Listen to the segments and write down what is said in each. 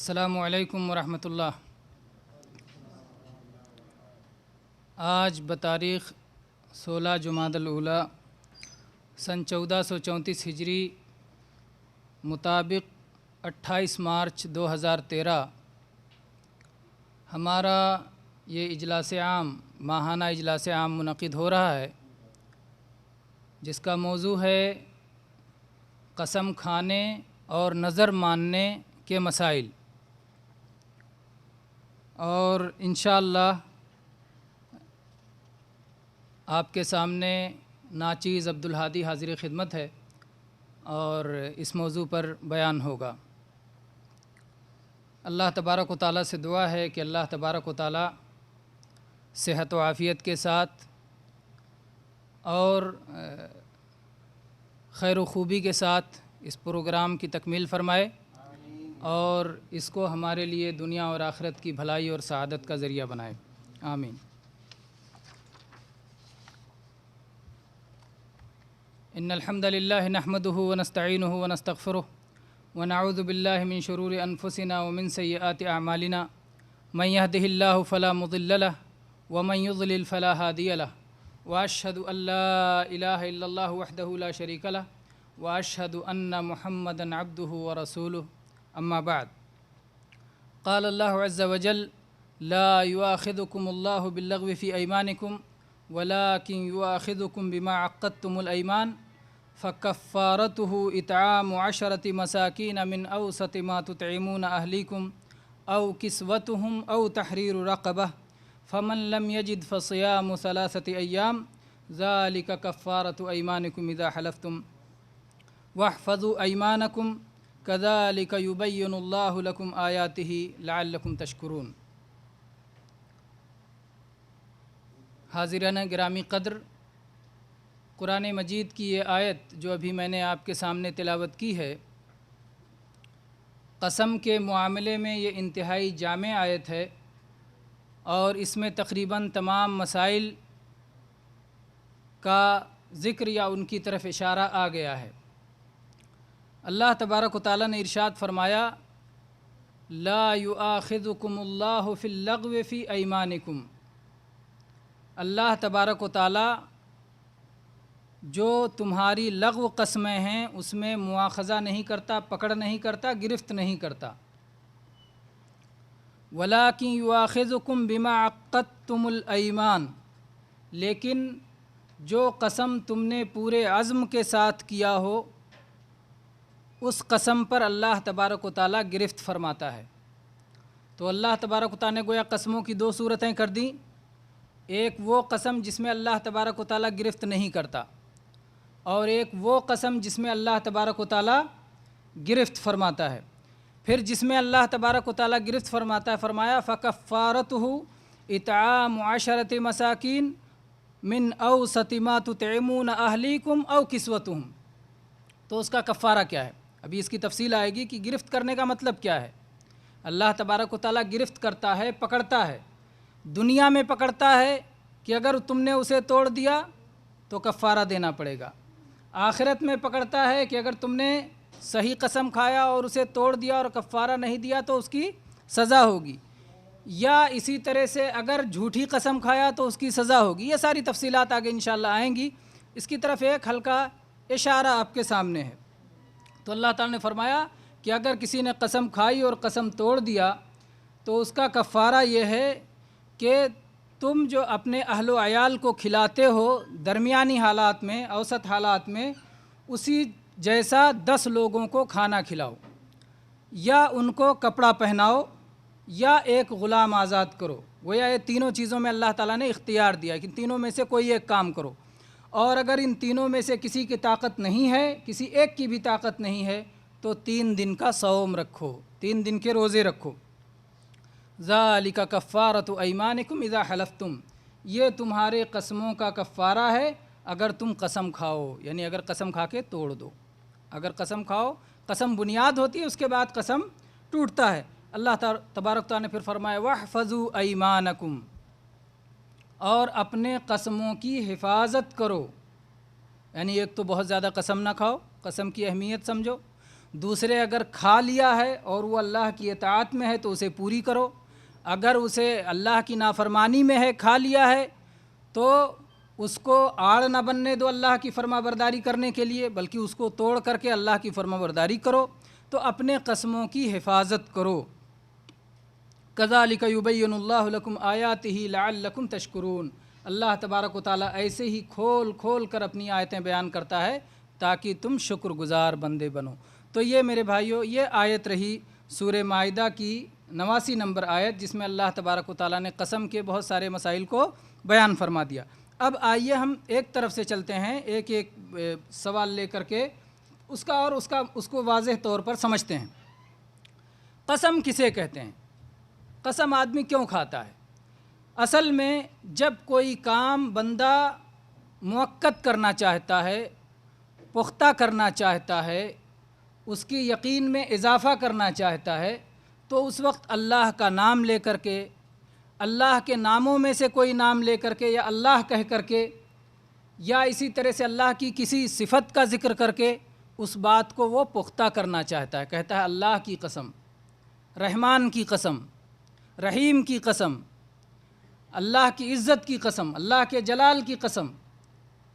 السلام علیکم ورحمۃ اللہ۔ آج بتاریخ 16 جمادی الاولیٰ سن 1434 ہجری مطابق 28 مارچ 2013 ہمارا یہ اجلاس عام ماہانہ اجلاس عام منعقد ہو رہا ہے، جس کا موضوع ہے قسم کھانے اور نظر ماننے کے مسائل، اور انشاءاللہ آپ کے سامنے ناچیز عبدالہادی حاضر خدمت ہے اور اس موضوع پر بیان ہوگا۔ اللہ تبارک و تعالیٰ سے دعا ہے کہ اللہ تبارک و تعالیٰ صحت و عافیت کے ساتھ اور خیر و خوبی کے ساتھ اس پروگرام کی تکمیل فرمائے اور اس کو ہمارے لیے دنیا اور آخرت کی بھلائی اور سعادت کا ذریعہ بنائے، آمین۔ ان الحمد للہ نحمده ونستعینه ونستغفره ونعوذ باللہ من شرور انفسنا ومن سیئات اعمالنا من يهده الله فلا مضل له ومن يضلل فلا هادي له واشهد ان لا اله الا الله وحده لا شريك له واشهد ان محمدا عبده ورسوله اما بعد، قال الله عز وجل: لا يؤاخذكم الله باللغو في ايمانكم ولكن يؤاخذكم بما عقدتم الايمان فكفارته اطعام 10 مساكين من اوسط ما تطعمون اهليكم او كسوتهم او تحرير رقبه فمن لم يجد فصيام 3 ايام ذلك كفارة ايمانكم اذا حلفتم واحفظوا ايمانكم كذلك يبين الله لكم آياته لعلكم تشكرون۔ حاضرین گرامی قدر، قرآن مجید کی یہ آیت جو ابھی میں نے آپ کے سامنے تلاوت کی ہے، قسم کے معاملے میں یہ انتہائی جامع آیت ہے اور اس میں تقریباً تمام مسائل کا ذکر یا ان کی طرف اشارہ آ گیا ہے۔ اللہ تبارک و تعالیٰ نے ارشاد فرمایا: لا یؤاخذکم اللہ فی اللغو فی ایمانکم۔ اللہ تبارک و تعالیٰ جو تمہاری لغو قسمیں ہیں اس میں مواخذہ نہیں کرتا، پکڑ نہیں کرتا، گرفت نہیں کرتا۔ ولیکن یؤاخذکم بما عقدتم الایمان، لیکن جو قسم تم نے پورے عزم کے ساتھ کیا ہو اس قسم پر اللہ تبارک و تعالیٰ گرفت فرماتا ہے۔ تو اللہ تبارک و تعالیٰ نے گویا قسموں کی 2 صورتیں کر دیں، ایک وہ قسم جس میں اللہ تبارک و تعالیٰ گرفت نہیں کرتا، اور ایک وہ قسم جس میں اللہ تبارک و تعالیٰ گرفت فرماتا ہے۔ پھر جس میں اللہ تبارک و تعالیٰ گرفت فرماتا ہے فرمایا: فَكَفَّارَتُهُ اطعام 10 مساکین من اوسط ما تطعمون اہلیکم او کسوتہم۔ تو اس کا کفارہ کیا ہے؟ ابھی اس کی تفصیل آئے گی کہ گرفت کرنے کا مطلب کیا ہے۔ اللہ تبارک و تعالیٰ گرفت کرتا ہے، پکڑتا ہے۔ دنیا میں پکڑتا ہے کہ اگر تم نے اسے توڑ دیا تو کفارہ دینا پڑے گا۔ آخرت میں پکڑتا ہے کہ اگر تم نے صحیح قسم کھایا اور اسے توڑ دیا اور کفارہ نہیں دیا تو اس کی سزا ہوگی، یا اسی طرح سے اگر جھوٹی قسم کھایا تو اس کی سزا ہوگی۔ یہ ساری تفصیلات آگے انشاءاللہ آئیں گی، اس کی طرف ایک ہلکا اشارہ آپ کے سامنے ہے۔ تو اللہ تعالیٰ نے فرمایا کہ اگر کسی نے قسم کھائی اور قسم توڑ دیا تو اس کا کفارہ یہ ہے کہ تم جو اپنے اہل و عیال کو کھلاتے ہو درمیانی حالات میں، اوسط حالات میں، اسی جیسا 10 لوگوں کو کھانا کھلاؤ، یا ان کو کپڑا پہناؤ، یا ایک غلام آزاد کرو۔ گویا یہ تینوں چیزوں میں اللہ تعالیٰ نے اختیار دیا کہ تینوں میں سے کوئی ایک کام کرو، اور اگر ان تینوں میں سے کسی کی طاقت نہیں ہے، کسی ایک کی بھی طاقت نہیں ہے، تو 3 دن کا صوم رکھو، 3 دن کے روزے رکھو۔ ذالک کفارۃ ایمانکم اذا حلفتم، یہ تمہارے قسموں کا کفارہ ہے اگر تم قسم کھاؤ، یعنی اگر قسم کھا کے توڑ دو۔ اگر قسم کھاؤ، قسم بنیاد ہوتی ہے، اس کے بعد قسم ٹوٹتا ہے۔ اللہ تبارک تعالیٰ نے پھر فرمایا: واحفظوا ایمانکم، اور اپنے قسموں کی حفاظت کرو۔ یعنی ایک تو بہت زیادہ قسم نہ کھاؤ، قسم کی اہمیت سمجھو۔ دوسرے اگر کھا لیا ہے اور وہ اللہ کی اطاعت میں ہے تو اسے پوری کرو، اگر اسے اللہ کی نافرمانی میں ہے کھا لیا ہے تو اس کو آڑ نہ بننے دو اللہ کی فرما برداری کرنے کے لیے، بلکہ اس کو توڑ کر کے اللہ کی فرما برداری کرو۔ تو اپنے قسموں کی حفاظت کرو۔ كَذَلِكَ يُبَيِّنُ اللَّهُ لَكُمْ آيَاتِهِ لَعَلَّكُمْ تَشْكُرُونَ، اللہ تبارک و تعالیٰ ایسے ہی کھول کھول کر اپنی آیتیں بیان کرتا ہے تاکہ تم شکر گزار بندے بنو۔ تو یہ میرے بھائیوں، یہ آیت رہی سورہ مائدہ کی 89 نمبر آیت، جس میں اللہ تبارک و تعالیٰ نے قسم کے بہت سارے مسائل کو بیان فرما دیا۔ اب آئیے ہم ایک طرف سے چلتے ہیں، ایک ایک سوال لے کر کے اس کو واضح طور پر سمجھتے ہیں۔ قسم کسے کہتے ہیں؟ قسم آدمی کیوں کھاتا ہے؟ اصل میں جب کوئی کام بندہ مؤکد کرنا چاہتا ہے، پختہ کرنا چاہتا ہے، اس کی یقین میں اضافہ کرنا چاہتا ہے، تو اس وقت اللہ کا نام لے کر کے، اللہ کے ناموں میں سے کوئی نام لے کر کے، یا اللہ کہہ کر کے، یا اسی طرح سے اللہ کی کسی صفت کا ذکر کر کے اس بات کو وہ پختہ کرنا چاہتا ہے۔ کہتا ہے اللہ کی قسم، رحمان کی قسم، رحیم کی قسم، اللہ کی عزت کی قسم، اللہ کے جلال کی قسم۔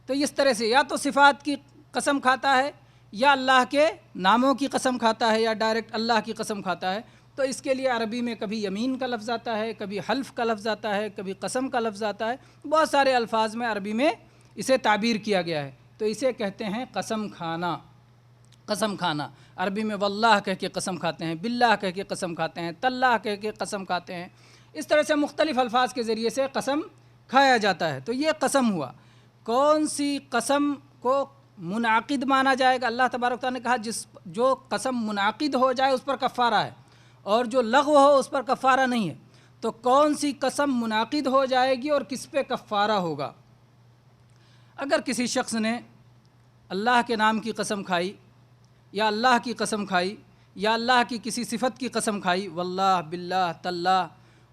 تو اس طرح سے یا تو صفات کی قسم کھاتا ہے، یا اللہ کے ناموں کی قسم کھاتا ہے، یا ڈائریکٹ اللہ کی قسم کھاتا ہے۔ تو اس کے لیے عربی میں کبھی یمین کا لفظ آتا ہے، کبھی حلف کا لفظ آتا ہے، کبھی قسم کا لفظ آتا ہے، بہت سارے الفاظ میں عربی میں اسے تعبیر کیا گیا ہے۔ تو اسے کہتے ہیں قسم کھانا۔ قسم کھانا عربی میں واللہ کہہ کے قسم کھاتے ہیں، باللہ کہہ کے قسم کھاتے ہیں، تاللہ کہہ کے قسم کھاتے ہیں۔ اس طرح سے مختلف الفاظ کے ذریعے سے قسم کھایا جاتا ہے۔ تو یہ قسم ہوا۔ کون سی قسم کو منعقد مانا جائے گا؟ اللہ تبارک و تعالیٰ نے کہا جو قسم منعقد ہو جائے اس پر کفارہ ہے، اور جو لغو ہو اس پر کفارہ نہیں ہے۔ تو کون سی قسم منعقد ہو جائے گی اور کس پہ کفارہ ہوگا؟ اگر کسی شخص نے اللہ کے نام کی قسم کھائی، یا اللہ کی قسم کھائی، یا اللہ کی کسی صفت کی قسم کھائی، واللہ، باللہ، تاللہ،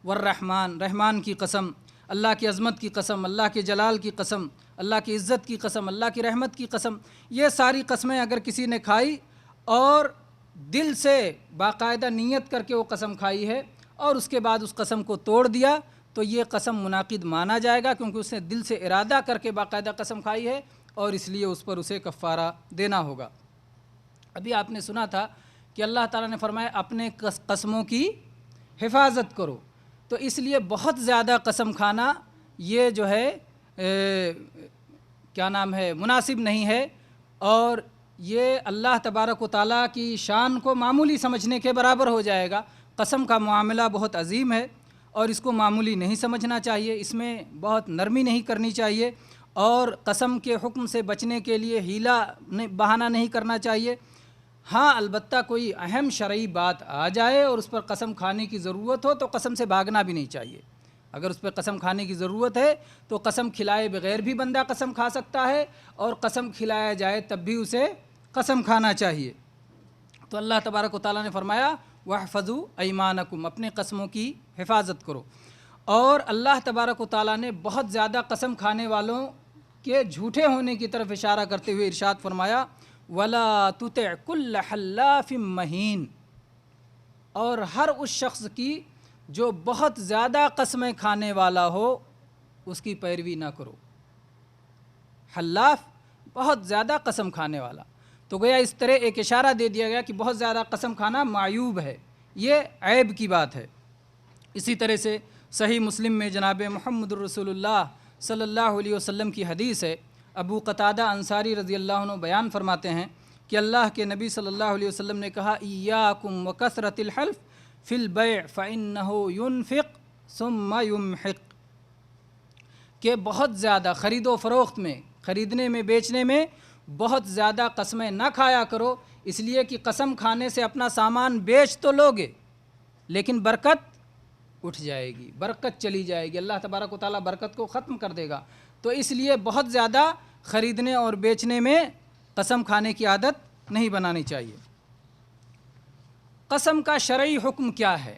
والرحمن، رحمان کی قسم، اللہ کی عظمت کی قسم، اللہ کے جلال کی قسم، اللہ کی عزت کی قسم، اللہ کی رحمت کی قسم، یہ ساری قسمیں اگر کسی نے کھائی اور دل سے باقاعدہ نیت کر کے وہ قسم کھائی ہے، اور اس کے بعد اس قسم کو توڑ دیا، تو یہ قسم منعقد مانا جائے گا، کیونکہ اس نے دل سے ارادہ کر کے باقاعدہ قسم کھائی ہے، اور اس لیے اس پر اسے کفارہ دینا ہوگا۔ ابھی آپ نے سنا تھا کہ اللہ تعالیٰ نے فرمایا اپنے قسموں کی حفاظت کرو۔ تو اس لیے بہت زیادہ قسم کھانا یہ جو ہے مناسب نہیں ہے، اور یہ اللہ تبارک و تعالیٰ کی شان کو معمولی سمجھنے کے برابر ہو جائے گا۔ قسم کا معاملہ بہت عظیم ہے، اور اس کو معمولی نہیں سمجھنا چاہیے، اس میں بہت نرمی نہیں کرنی چاہیے، اور قسم کے حکم سے بچنے کے لیے ہیلا بہانہ نہیں کرنا چاہیے۔ ہاں البتہ کوئی اہم شرعی بات آ جائے اور اس پر قسم کھانے کی ضرورت ہو تو قسم سے بھاگنا بھی نہیں چاہیے۔ اگر اس پہ قسم کھانے کی ضرورت ہے تو قسم کھلائے بغیر بھی بندہ قسم کھا سکتا ہے، اور قسم کھلایا جائے تب بھی اسے قسم کھانا چاہیے۔ تو اللہ تبارک و تعالیٰ نے فرمایا وَاحْفَظُوا أَيْمَانَكُمْ، اپنے قسموں کی حفاظت کرو۔ اور اللہ تبارک و تعالیٰ نے بہت زیادہ قسم کھانے والوں کے جھوٹے ہونے کی طرف اشارہ کرتے ہوئے ارشاد فرمایا وَلَا تُطِعْ كُلَّ حَلَّافٍ مَّهِينٍ، اور ہر اس شخص کی جو بہت زیادہ قسمیں کھانے والا ہو اس کی پیروی نہ کرو۔ حلاف بہت زیادہ قسم کھانے والا، تو گویا اس طرح ایک اشارہ دے دیا گیا کہ بہت زیادہ قسم کھانا معیوب ہے، یہ عیب کی بات ہے۔ اسی طرح سے صحیح مسلم میں جناب محمد الرسول اللہ صلی اللہ علیہ وسلم کی حدیث ہے، ابو قتادہ انصاری رضی اللہ عنہ بیان فرماتے ہیں کہ اللہ کے نبی صلی اللہ علیہ وسلم نے کہا ایاکم وکثرۃ الحلف فی البیع فإنہ ينفق ثم يمحق، کہ بہت زیادہ خرید و فروخت میں، خریدنے میں، بیچنے میں بہت زیادہ قسمیں نہ کھایا کرو، اس لیے کہ قسم کھانے سے اپنا سامان بیچ تو لوگے لیکن برکت اٹھ جائے گی، برکت چلی جائے گی، اللہ تبارک و تعالیٰ برکت کو ختم کر دے گا۔ تو اس لیے بہت زیادہ خریدنے اور بیچنے میں قسم کھانے کی عادت نہیں بنانی چاہیے۔ قسم کا شرعی حکم کیا ہے؟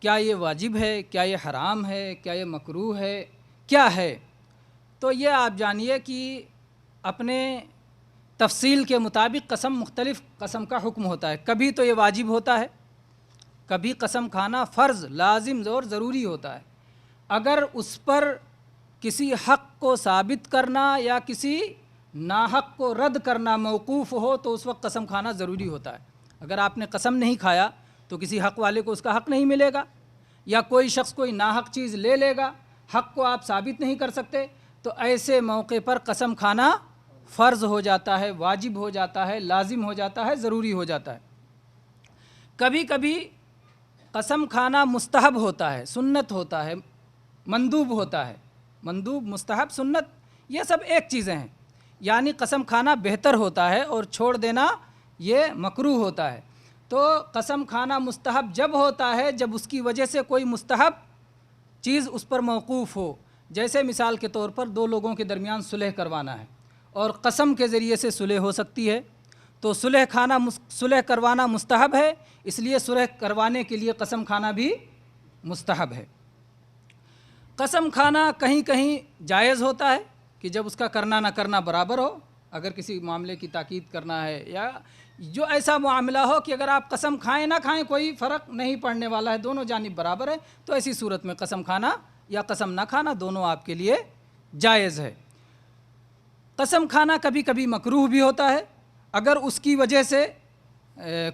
کیا یہ واجب ہے؟ کیا یہ حرام ہے؟ کیا یہ مکروہ ہے؟ کیا ہے؟ تو یہ آپ جانیے کہ اپنے تفصیل کے مطابق قسم مختلف قسم کا حکم ہوتا ہے. کبھی تو یہ واجب ہوتا ہے، کبھی قسم کھانا فرض، لازم اور ضروری ہوتا ہے. اگر اس پر کسی حق کو ثابت کرنا یا کسی ناحق کو رد کرنا موقوف ہو تو اس وقت قسم کھانا ضروری ہوتا ہے. اگر آپ نے قسم نہیں کھایا تو کسی حق والے کو اس کا حق نہیں ملے گا، یا کوئی شخص کوئی ناحق چیز لے لے گا، حق کو آپ ثابت نہیں کر سکتے، تو ایسے موقع پر قسم کھانا فرض ہو جاتا ہے، واجب ہو جاتا ہے، لازم ہو جاتا ہے، ضروری ہو جاتا ہے. کبھی کبھی قسم کھانا مستحب ہوتا ہے، سنت ہوتا ہے، مندوب ہوتا ہے. مندوب، مستحب، سنت یہ سب ایک چیزیں ہیں. یعنی قسم کھانا بہتر ہوتا ہے اور چھوڑ دینا یہ مکروہ ہوتا ہے. تو قسم کھانا مستحب جب ہوتا ہے جب اس کی وجہ سے کوئی مستحب چیز اس پر موقوف ہو. جیسے مثال کے طور پر دو لوگوں کے درمیان صلح کروانا ہے اور قسم کے ذریعے سے صلح ہو سکتی ہے، تو صلح کروانا مستحب ہے، اس لیے صلح کروانے کے لیے قسم کھانا بھی مستحب ہے. قسم کھانا کہیں کہیں جائز ہوتا ہے کہ جب اس کا کرنا نہ کرنا برابر ہو. اگر کسی معاملے کی تاکید کرنا ہے یا جو ایسا معاملہ ہو کہ اگر آپ قسم کھائیں نہ کھائیں کوئی فرق نہیں پڑنے والا ہے، دونوں جانب برابر ہے، تو ایسی صورت میں قسم کھانا یا قسم نہ کھانا دونوں آپ کے لیے جائز ہے. قسم کھانا کبھی کبھی مکروہ بھی ہوتا ہے. اگر اس کی وجہ سے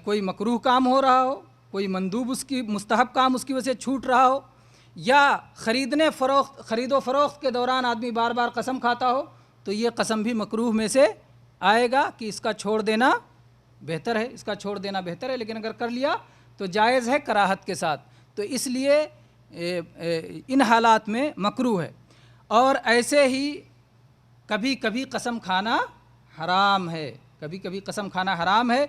کوئی مکروہ کام ہو رہا ہو، کوئی مندوب اس کی مستحب کام اس کی وجہ سے چھوٹ رہا ہو، یا خرید و فروخت کے دوران آدمی بار بار قسم کھاتا ہو، تو یہ قسم بھی مکروہ میں سے آئے گا کہ اس کا چھوڑ دینا بہتر ہے، اس کا چھوڑ دینا بہتر ہے. لیکن اگر کر لیا تو جائز ہے کراہت کے ساتھ. تو اس لیے ان حالات میں مکروہ ہے. اور ایسے ہی کبھی کبھی قسم کھانا حرام ہے. کبھی کبھی قسم کھانا حرام ہے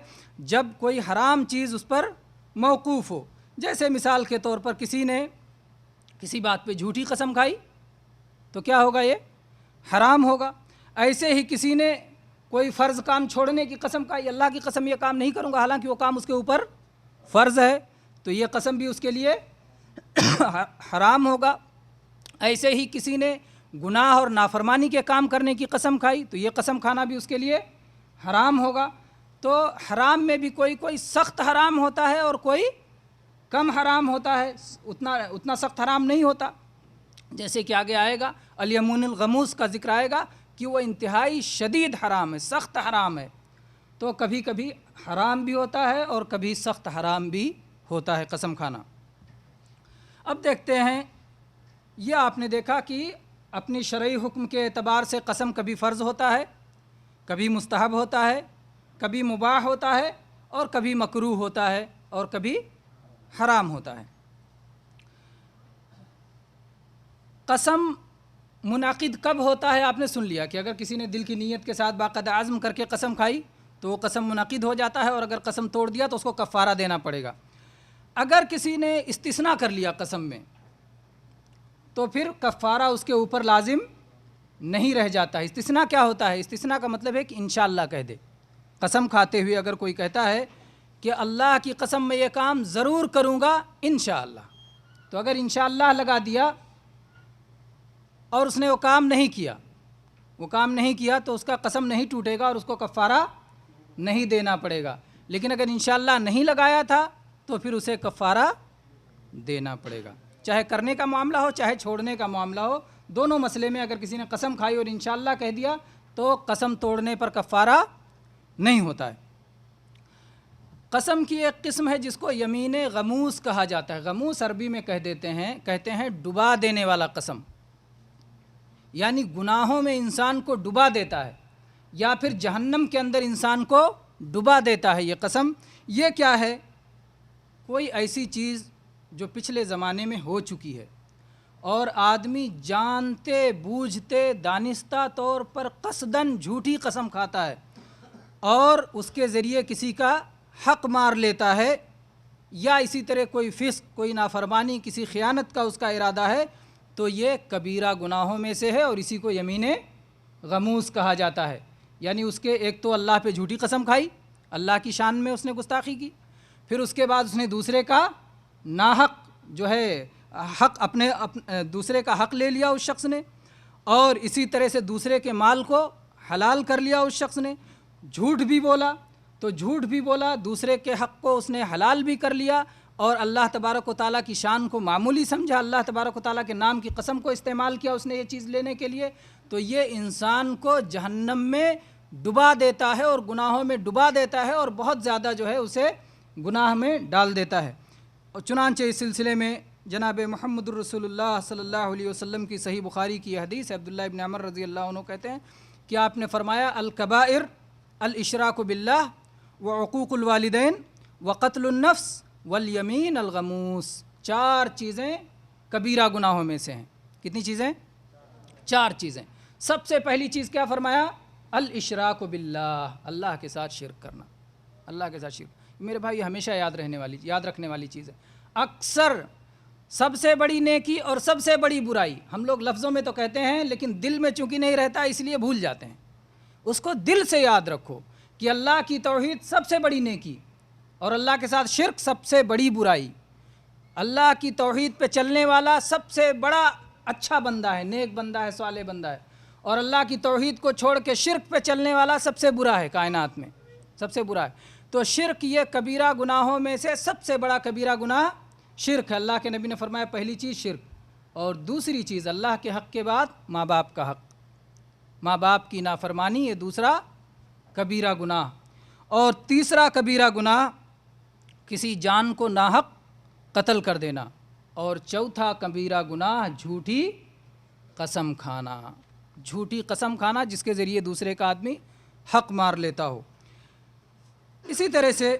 جب کوئی حرام چیز اس پر موقوف ہو. جیسے مثال کے طور پر کسی نے کسی بات پہ جھوٹی قسم کھائی تو کیا ہوگا؟ یہ حرام ہوگا. ایسے ہی کسی نے کوئی فرض کام چھوڑنے کی قسم کھائی، اللہ کی قسم یہ کام نہیں کروں گا، حالانکہ وہ کام اس کے اوپر فرض ہے، تو یہ قسم بھی اس کے لیے حرام ہوگا. ایسے ہی کسی نے گناہ اور نافرمانی کے کام کرنے کی قسم کھائی تو یہ قسم کھانا بھی اس کے لیے حرام ہوگا. تو حرام میں بھی کوئی سخت حرام ہوتا ہے اور کوئی کم حرام ہوتا ہے، اتنا سخت حرام نہیں ہوتا. جیسے کہ آگے آئے گا الیمون الغموس کا ذکر آئے گا کہ وہ انتہائی شدید حرام ہے، سخت حرام ہے. تو کبھی کبھی حرام بھی ہوتا ہے اور کبھی سخت حرام بھی ہوتا ہے قسم کھانا. اب دیکھتے ہیں، یہ آپ نے دیکھا کہ اپنی شرعی حکم کے اعتبار سے قسم کبھی فرض ہوتا ہے، کبھی مستحب ہوتا ہے، کبھی مباح ہوتا ہے، اور کبھی مکروہ ہوتا ہے، اور کبھی حرام ہوتا ہے. قسم منعقد کب ہوتا ہے؟ آپ نے سن لیا کہ اگر کسی نے دل کی نیت کے ساتھ باقاعدہ عزم کر کے قسم کھائی تو وہ قسم منعقد ہو جاتا ہے، اور اگر قسم توڑ دیا تو اس کو کفارہ دینا پڑے گا. اگر کسی نے استثناء کر لیا قسم میں تو پھر کفارہ اس کے اوپر لازم نہیں رہ جاتا ہے. استثناء کیا ہوتا ہے؟ استثناء کا مطلب ہے کہ انشاءاللہ کہہ دے. قسم کھاتے ہوئے اگر کوئی کہتا ہے کہ اللہ کی قسم میں یہ کام ضرور کروں گا انشاءاللہ، تو اگر انشاءاللہ لگا دیا اور اس نے وہ کام نہیں کیا تو اس کا قسم نہیں ٹوٹے گا اور اس کو کفارہ نہیں دینا پڑے گا. لیکن اگر انشاءاللہ نہیں لگایا تھا تو پھر اسے کفارہ دینا پڑے گا، چاہے کرنے کا معاملہ ہو چاہے چھوڑنے کا معاملہ ہو. دونوں مسئلے میں اگر کسی نے قسم کھائی اور انشاءاللہ کہہ دیا تو قسم توڑنے پر کفارہ نہیں ہوتا ہے. قسم کی ایک قسم ہے جس کو یمین غموس کہا جاتا ہے. غموس عربی میں کہتے ہیں ڈبا دینے والا قسم، یعنی گناہوں میں انسان کو ڈبا دیتا ہے یا پھر جہنم کے اندر انسان کو ڈبا دیتا ہے. یہ قسم یہ کیا ہے؟ کوئی ایسی چیز جو پچھلے زمانے میں ہو چکی ہے اور آدمی جانتے بوجھتے دانستہ طور پر قصداً جھوٹی قسم کھاتا ہے اور اس کے ذریعے کسی کا حق مار لیتا ہے، یا اسی طرح کوئی فسق، کوئی نافرمانی، کسی خیانت کا اس کا ارادہ ہے، تو یہ کبیرہ گناہوں میں سے ہے اور اسی کو یمین غموس کہا جاتا ہے. یعنی اس کے ایک تو اللہ پہ جھوٹی قسم کھائی، اللہ کی شان میں اس نے گستاخی کی، پھر اس کے بعد اس نے دوسرے کا ناحق جو ہے حق دوسرے کا حق لے لیا اس شخص نے، اور اسی طرح سے دوسرے کے مال کو حلال کر لیا اس شخص نے. جھوٹ بھی بولا تو جھوٹ بھی بولا، دوسرے کے حق کو اس نے حلال بھی کر لیا، اور اللہ تبارک و تعالیٰ کی شان کو معمولی سمجھا، اللہ تبارک و تعالیٰ کے نام کی قسم کو استعمال کیا اس نے یہ چیز لینے کے لیے، تو یہ انسان کو جہنم میں ڈبا دیتا ہے اور گناہوں میں ڈبا دیتا ہے، اور بہت زیادہ جو ہے اسے گناہ میں ڈال دیتا ہے۔ اور چنانچہ اس سلسلے میں جناب محمد الرسول اللہ صلی اللہ علیہ وسلم کی صحیح بخاری کی حدیث ہے، عبداللہ ابن عمر رضی اللہ عنہ کہتے ہیں کہ آپ نے فرمایا الکبائر الاشراک باللہ وعقوق الوالدین وقتل النفس والیمین الغموس، 4 چیزیں کبیرہ گناہوں میں سے ہیں۔ کتنی چیزیں؟ 4 چیزیں۔ سب سے پہلی چیز کیا فرمایا؟ الاشراک باللہ، اللہ کے ساتھ شرک کرنا، اللہ کے ساتھ شرک۔ میرے بھائی ہمیشہ یاد رکھنے والی چیز ہے۔ اکثر سب سے بڑی نیکی اور سب سے بڑی برائی ہم لوگ لفظوں میں تو کہتے ہیں، لیکن دل میں چونکہ نہیں رہتا اس لیے بھول جاتے ہیں۔ اس کو دل سے یاد رکھو کہ اللہ کی توحید سب سے بڑی نیکی اور اللہ کے ساتھ شرک سب سے بڑی برائی۔ اللہ کی توحید پہ چلنے والا سب سے بڑا اچھا بندہ ہے، نیک بندہ ہے، صالح بندہ ہے، اور اللہ کی توحید کو چھوڑ کے شرک پہ چلنے والا سب سے برا ہے، کائنات میں سب سے برا ہے۔ تو شرک یہ کبیرہ گناہوں میں سے سب سے بڑا کبیرہ گناہ شرک ہے۔ اللہ کے نبی نے فرمایا پہلی چیز شرک، اور دوسری چیز اللہ کے حق کے بعد ماں باپ کا حق، ماں باپ کی نافرمانی، یہ دوسرا کبیرہ گناہ، اور تیسرا کبیرہ گناہ کسی جان کو ناحق قتل کر دینا، اور چوتھا کبیرہ گناہ جھوٹی قسم کھانا، جھوٹی قسم کھانا جس کے ذریعے دوسرے کا آدمی حق مار لیتا ہو۔ اسی طرح سے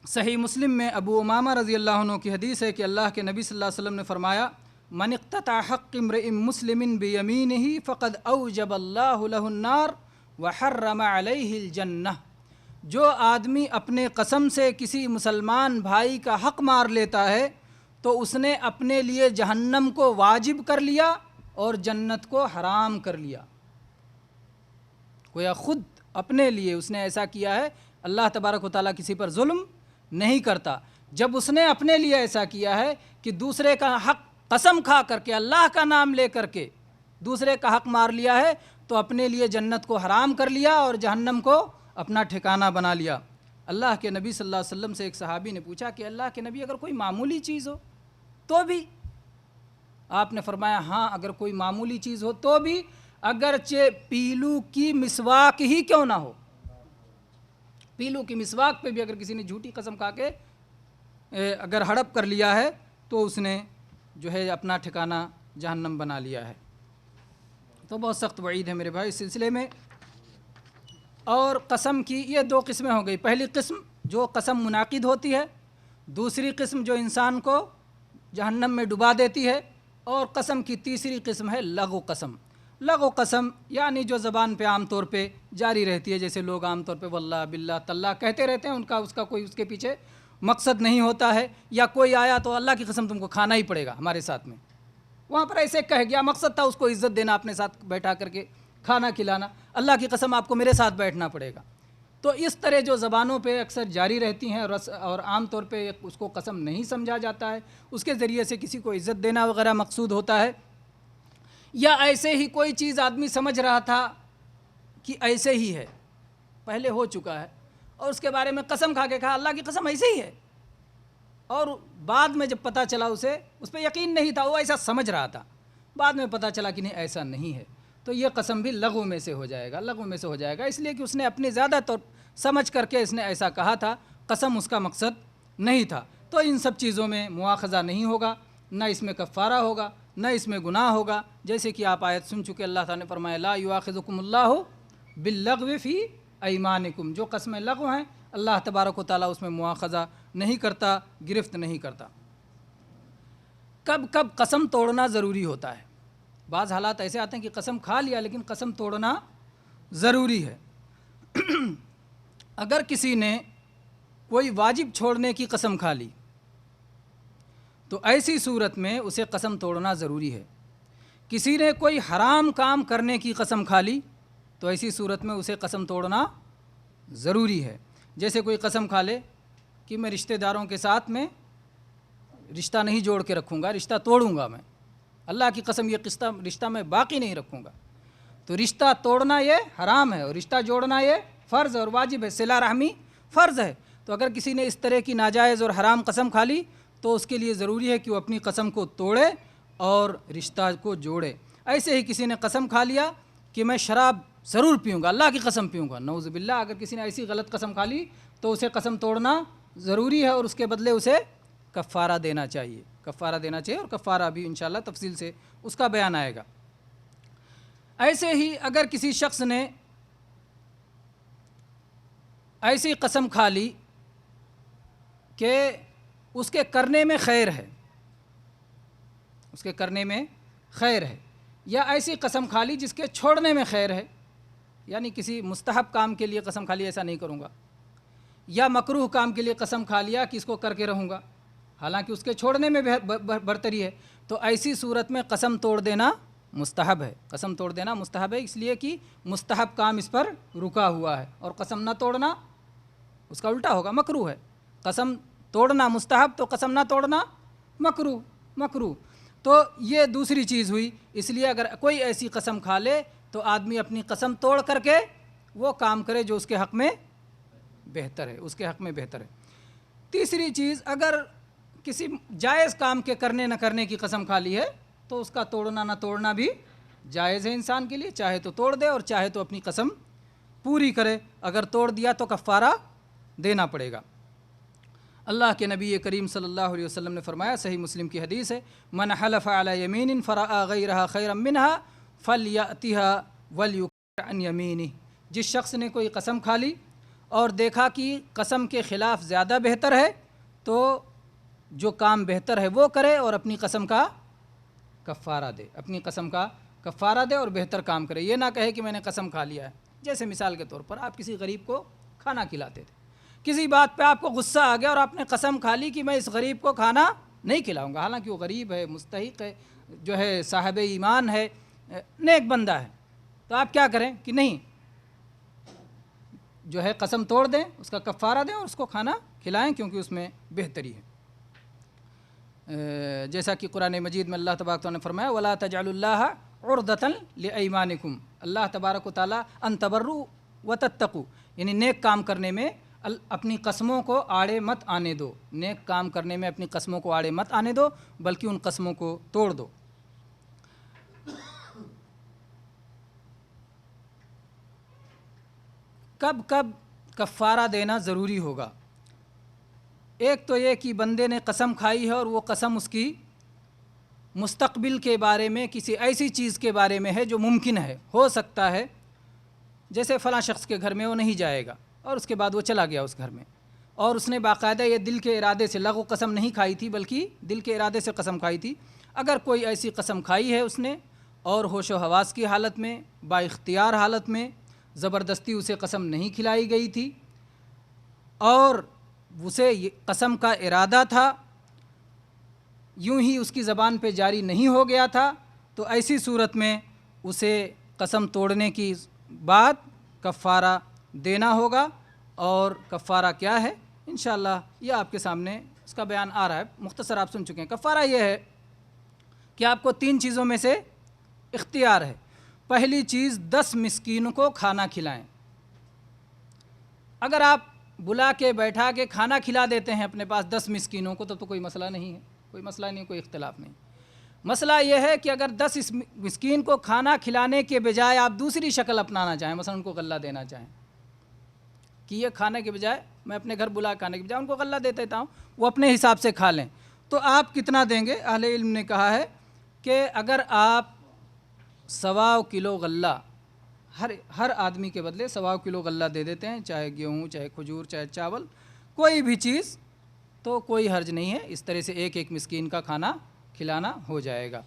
صحیح مسلم میں ابو امامہ رضی اللہ عنہ کی حدیث ہے کہ اللہ کے نبی صلی اللہ علیہ وسلم نے فرمایا من اقتطع حق امرئ مسلم بیمینہ فقد اوجب اللہ لہ النار وحرم علیہ الجنہ، جو آدمی اپنے قسم سے کسی مسلمان بھائی کا حق مار لیتا ہے تو اس نے اپنے لیے جہنم کو واجب کر لیا اور جنت کو حرام کر لیا۔ گویا خود اپنے لیے اس نے ایسا کیا ہے۔ اللہ تبارک و تعالیٰ کسی پر ظلم نہیں کرتا۔ جب اس نے اپنے لیے ایسا کیا ہے کہ دوسرے کا حق قسم کھا کر کے اللہ کا نام لے کر کے دوسرے کا حق مار لیا ہے تو اپنے لیے جنت کو حرام کر لیا اور جہنم کو اپنا ٹھکانہ بنا لیا۔ اللہ کے نبی صلی اللہ علیہ وسلم سے ایک صحابی نے پوچھا کہ اللہ کے نبی اگر کوئی معمولی چیز ہو تو بھی؟ آپ نے فرمایا ہاں، اگر کوئی معمولی چیز ہو تو بھی، اگرچہ پیلو کی مسواک ہی کیوں نہ ہو، پیلو کی مسواک پہ بھی اگر کسی نے جھوٹی قسم کھا کے اگر ہڑپ کر لیا ہے تو اس نے جو ہے اپنا ٹھکانہ جہنم بنا لیا ہے۔ تو بہت سخت وعید ہے میرے بھائی اس سلسلے میں۔ اور قسم کی یہ 2 قسمیں ہو گئی، پہلی قسم جو قسم منعقد ہوتی ہے، دوسری قسم جو انسان کو جہنم میں ڈبا دیتی ہے، اور قسم کی تیسری قسم ہے لغو قسم۔ لغو قسم یعنی جو زبان پہ عام طور پہ جاری رہتی ہے، جیسے لوگ عام طور پہ واللہ باللہ تاللہ کہتے رہتے ہیں، اس کا کوئی اس کے پیچھے مقصد نہیں ہوتا ہے، یا کوئی آیا تو اللہ کی قسم تم کو کھانا ہی پڑے گا ہمارے ساتھ میں، وہاں پر ایسے کہہ گیا، مقصد تھا اس کو عزت دینا، اپنے ساتھ بیٹھا کر کے کھانا کھلانا، اللہ کی قسم آپ کو میرے ساتھ بیٹھنا پڑے گا۔ تو اس طرح جو زبانوں پہ اکثر جاری رہتی ہیں اور عام طور پہ اس کو قسم نہیں سمجھا جاتا ہے، اس کے ذریعے سے کسی کو عزت دینا وغیرہ مقصود ہوتا ہے، یا ایسے ہی کوئی چیز آدمی سمجھ رہا تھا کہ ایسے ہی ہے، پہلے ہو چکا ہے، اور اس کے بارے میں قسم کھا کے کہا اللہ کی قسم ایسے ہی ہے، اور بعد میں جب پتہ چلا اسے اس پہ یقین نہیں تھا، وہ ایسا سمجھ رہا تھا، بعد میں پتہ چلا کہ نہیں ایسا نہیں ہے، تو یہ قسم بھی لغو میں سے ہو جائے گا، لغو میں سے ہو جائے گا، اس لیے کہ اس نے اپنی زیادہ طور سمجھ کر کے اس نے ایسا کہا تھا، قسم اس کا مقصد نہیں تھا۔ تو ان سب چیزوں میں مواخذہ نہیں ہوگا، نہ اس میں کفارہ ہوگا، نہ اس میں گناہ ہوگا، جیسے کہ آپ آیت سن چکے، اللہ تعالیٰ نے فرمایا لا یؤاخذکم اللہ باللغو فی ایمانکم، جو قسمیں لغو ہیں اللہ تبارک و تعالیٰ اس میں مواخذہ نہیں کرتا، گرفت نہیں کرتا۔ کب کب قسم توڑنا ضروری ہوتا ہے؟ بعض حالات ایسے آتے ہیں کہ قسم کھا لیا لیکن قسم توڑنا ضروری ہے۔ اگر کسی نے کوئی واجب چھوڑنے کی قسم کھا لی تو ایسی صورت میں اسے قسم توڑنا ضروری ہے۔ کسی نے کوئی حرام کام کرنے کی قسم کھا لی تو ایسی صورت میں اسے قسم توڑنا ضروری ہے۔ جیسے کوئی قسم کھا لے کہ میں رشتہ داروں کے ساتھ میں رشتہ نہیں جوڑ کے رکھوں گا، رشتہ توڑوں گا، میں اللہ کی قسم یہ رشتہ میں باقی نہیں رکھوں گا، تو رشتہ توڑنا یہ حرام ہے اور رشتہ جوڑنا یہ فرض اور واجب ہے، صلہ رحمی فرض ہے۔ تو اگر کسی نے اس طرح کی ناجائز اور حرام قسم کھا لی تو اس کے لیے ضروری ہے کہ وہ اپنی قسم کو توڑے اور رشتہ کو جوڑے۔ ایسے ہی کسی نے قسم کھا لیا کہ میں شراب ضرور پیوں گا، اللہ کی قسم پیوں گا، نعوذ باللہ، اگر کسی نے ایسی غلط قسم کھا لی تو اسے قسم توڑنا ضروری ہے اور اس کے بدلے اسے کفارہ دینا چاہیے، کفارہ دینا چاہیے، اور کفارہ بھی انشاءاللہ تفصیل سے اس کا بیان آئے گا۔ ایسے ہی اگر کسی شخص نے ایسی قسم کھا لی کہ اس کے کرنے میں خیر ہے، اس کے کرنے میں خیر ہے، یا ایسی قسم کھا لی جس کے چھوڑنے میں خیر ہے، یعنی کسی مستحب کام کے لیے قسم کھا لی ایسا نہیں کروں گا، یا مکروہ کام کے لیے قسم کھا لیا کہ اس کو کر کے رہوں گا، حالانکہ اس کے چھوڑنے میں برتری ہے، تو ایسی صورت میں قسم توڑ دینا مستحب ہے، قسم توڑ دینا مستحب ہے، اس لیے کہ مستحب کام اس پر رکا ہوا ہے، اور قسم نہ توڑنا اس کا الٹا ہوگا، مکروہ ہے۔ قسم توڑنا مستحب تو قسم نہ توڑنا مکروہ۔ تو یہ دوسری چیز ہوئی، اس لیے اگر کوئی ایسی قسم کھا لے تو آدمی اپنی قسم توڑ کر کے وہ کام کرے جو اس کے حق میں بہتر ہے، اس کے حق میں بہتر ہے۔ تیسری چیز، اگر کسی جائز کام کے کرنے نہ کرنے کی قسم کھا لی ہے تو اس کا توڑنا نہ توڑنا بھی جائز ہے انسان کے لیے، چاہے تو توڑ دے اور چاہے تو اپنی قسم پوری کرے، اگر توڑ دیا تو کفارہ دینا پڑے گا۔ اللہ کے نبی کریم صلی اللہ علیہ وسلم نے فرمایا، صحیح مسلم کی حدیث ہے، من حلف علی یمین فرأى غیرہا خیرا منہا فلیأتھا ولیکفر عن یمینہ، جس شخص نے کوئی قسم کھا لی اور دیکھا کہ قسم کے خلاف زیادہ بہتر ہے تو جو کام بہتر ہے وہ کرے اور اپنی قسم کا کفارہ دے، اپنی قسم کا کفارہ دے اور بہتر کام کرے۔ یہ نہ کہے کہ میں نے قسم کھا لیا ہے، جیسے مثال کے طور پر آپ کسی غریب کو کھانا کھلاتے تھے، کسی بات پہ آپ کو غصہ آ گیا اور آپ نے قسم کھا لی کہ میں اس غریب کو کھانا نہیں کھلاؤں گا، حالانکہ وہ غریب ہے، مستحق ہے، جو ہے صاحب ایمان ہے، نیک بندہ ہے، تو آپ کیا کریں کہ نہیں، جو ہے قسم توڑ دیں، اس کا کفارہ دیں اور اس کو کھانا کھلائیں، کیونکہ اس میں بہتری ہے۔ جیسا کہ قرآن مجید میں اللہ تبارک و تعالیٰ نے فرمایا، وَلَا تَجْعَلُوا اللَّهَ عُرْضَةً لِأَيْمَانِكُمْ، اللہ تبارک و تعالیٰ أَن تَبَرُّوا وَتَتَّقُوا، یعنی نیک کام کرنے میں اپنی قسموں کو آڑے مت آنے دو، نیک کام کرنے میں اپنی قسموں کو آڑے مت آنے دو بلکہ ان قسموں کو توڑ دو۔ کب کب کفارہ دینا ضروری ہوگا؟ ایک تو یہ کہ بندے نے قسم کھائی ہے اور وہ قسم اس کی مستقبل کے بارے میں کسی ایسی چیز کے بارے میں ہے جو ممکن ہے، ہو سکتا ہے، جیسے فلاں شخص کے گھر میں وہ نہیں جائے گا اور اس کے بعد وہ چلا گیا اس گھر میں، اور اس نے باقاعدہ یہ دل کے ارادے سے لغو قسم نہیں کھائی تھی بلکہ دل کے ارادے سے قسم کھائی تھی۔ اگر کوئی ایسی قسم کھائی ہے اس نے اور ہوش و حواس کی حالت میں، با اختیار حالت میں، زبردستی اسے قسم نہیں کھلائی گئی تھی اور اسے قسم کا ارادہ تھا، یوں ہی اس کی زبان پہ جاری نہیں ہو گیا تھا، تو ایسی صورت میں اسے قسم توڑنے کی بعد کفارہ دینا ہوگا، اور کفارہ کیا ہے انشاءاللہ یہ آپ کے سامنے اس کا بیان آ رہا ہے، مختصر آپ سن چکے ہیں۔ کفارہ یہ ہے کہ آپ کو 3 چیزوں میں سے اختیار ہے۔ پہلی چیز 10 مسکینوں کو کھانا کھلائیں۔ اگر آپ بلا کے بیٹھا کے کھانا کھلا دیتے ہیں اپنے پاس 10 مسکینوں کو تو کوئی مسئلہ نہیں ہے، کوئی مسئلہ نہیں، کوئی اختلاف نہیں۔ مسئلہ یہ ہے کہ اگر 10 مسکین کو کھانا کھلانے کے بجائے آپ دوسری شکل اپنانا چاہیں، مثلا ان کو غلہ دینا چاہیں کہ یہ کھانے کے بجائے میں اپنے گھر بلا کھانے کے بجائے ان کو غلہ دے دیتا ہوں، وہ اپنے حساب سے کھا لیں، تو آپ کتنا دیں گے؟ اہل علم نے کہا ہے کہ اگر آپ 1.25 کلو غلہ ہر آدمی کے بدلے 1.25 کلو غلہ دے دیتے ہیں، چاہے گیہوں، چاہے کھجور، چاہے چاول، کوئی بھی چیز، تو کوئی حرج نہیں ہے، اس طرح سے ایک مسکین کا کھانا کھلانا ہو جائے گا۔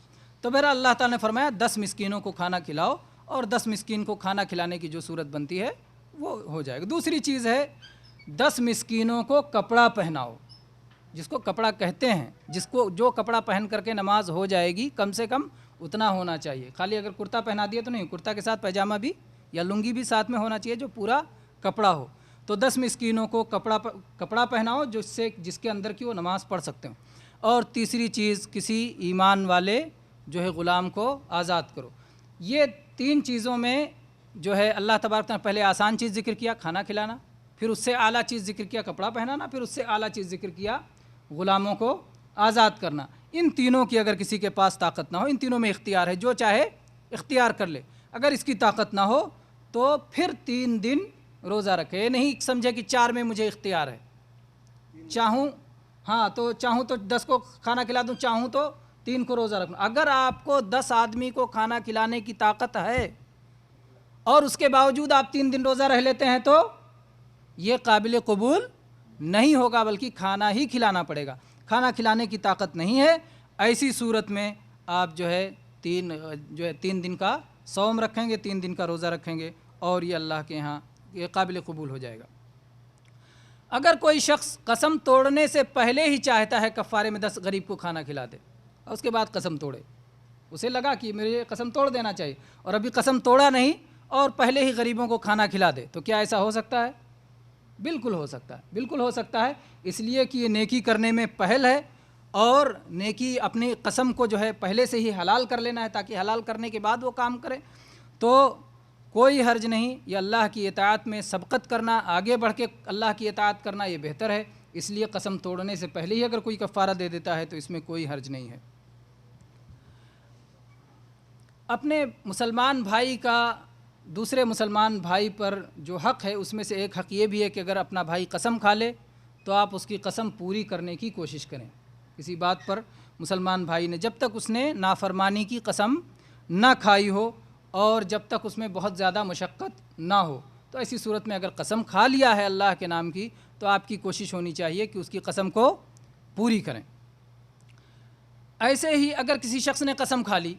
تو بہرحال اللہ تعالیٰ نے فرمایا 10 مسکینوں کو کھانا کھلاؤ، اور 10 مسکین کو کھانا کھلانے کی جو صورت بنتی ہے وہ ہو جائے گا۔ دوسری چیز ہے 10 مسکینوں کو کپڑا پہناؤ، جس کو کپڑا کہتے ہیں، جس کو جو کپڑا پہن کر کے نماز ہو جائے گی کم سے کم اتنا ہونا چاہیے، خالی اگر کرتا پہنا دیا تو نہیں، کرتا کے ساتھ پیجامہ بھی یا لنگی بھی ساتھ میں ہونا چاہیے جو پورا کپڑا ہو۔ تو 10 مسکینوں کو کپڑا پہناؤ جس کے اندر کی وہ نماز پڑھ سکتے ہوں۔ اور تیسری چیز کسی ایمان والے جو ہے غلام کو آزاد کرو۔ یہ 3 چیزوں میں جو ہے اللہ تبارک تعالیٰ نے پہلے آسان چیز ذکر کیا کھانا کھلانا، پھر اس سے اعلیٰ چیز ذکر کیا کپڑا پہنانا، پھر اس سے اعلیٰ چیز ذکر کیا غلاموں کو آزاد کرنا۔ ان تینوں کی اگر کسی کے پاس طاقت نہ ہو، ان تینوں میں اختیار ہے، جو چاہے اختیار کر لے۔ اگر اس کی طاقت نہ ہو تو پھر 3 دن روزہ رکھے، یہ نہیں سمجھے کہ 4 میں مجھے اختیار ہے، چاہوں تو 10 کو کھانا کھلا دوں، چاہوں تو 3 کو روزہ رکھوں۔ اگر آپ کو 10 آدمی کو کھانا کھلانے کی طاقت ہے اور اس کے باوجود آپ 3 دن روزہ رہ لیتے ہیں تو یہ قابل قبول نہیں ہوگا، بلکہ کھانا ہی کھلانا پڑے گا۔ کھانا کھلانے کی طاقت نہیں ہے، ایسی صورت میں آپ جو ہے 3 دن کا صوم رکھیں گے، 3 دن کا روزہ رکھیں گے، اور یہ اللہ کے ہاں یہ قابل قبول ہو جائے گا۔ اگر کوئی شخص قسم توڑنے سے پہلے ہی چاہتا ہے کفارے میں 10 غریب کو کھانا کھلا دے، اور اس کے بعد قسم توڑے، اسے لگا کہ میرے قسم توڑ دینا چاہیے، اور ابھی قسم توڑا نہیں اور پہلے ہی غریبوں کو کھانا کھلا دے، تو کیا ایسا ہو سکتا ہے؟ بالکل ہو سکتا ہے، بالکل ہو سکتا ہے، اس لیے کہ یہ نیکی کرنے میں پہل ہے، اور نیکی اپنی قسم کو جو ہے پہلے سے ہی حلال کر لینا ہے تاکہ حلال کرنے کے بعد وہ کام کرے، تو کوئی حرج نہیں۔ یہ اللہ کی اطاعت میں سبقت کرنا، آگے بڑھ کے اللہ کی اطاعت کرنا یہ بہتر ہے، اس لیے قسم توڑنے سے پہلے ہی اگر کوئی کفارہ دے دیتا ہے تو اس میں کوئی حرج نہیں ہے۔ اپنے مسلمان بھائی کا دوسرے مسلمان بھائی پر جو حق ہے اس میں سے ایک حق یہ بھی ہے کہ اگر اپنا بھائی قسم کھا لے تو آپ اس کی قسم پوری کرنے کی کوشش کریں۔ کسی بات پر مسلمان بھائی نے جب تک اس نے نافرمانی کی قسم نہ کھائی ہو اور جب تک اس میں بہت زیادہ مشقت نہ ہو، تو ایسی صورت میں اگر قسم کھا لیا ہے اللہ کے نام کی تو آپ کی کوشش ہونی چاہیے کہ اس کی قسم کو پوری کریں۔ ایسے ہی اگر کسی شخص نے قسم کھا لی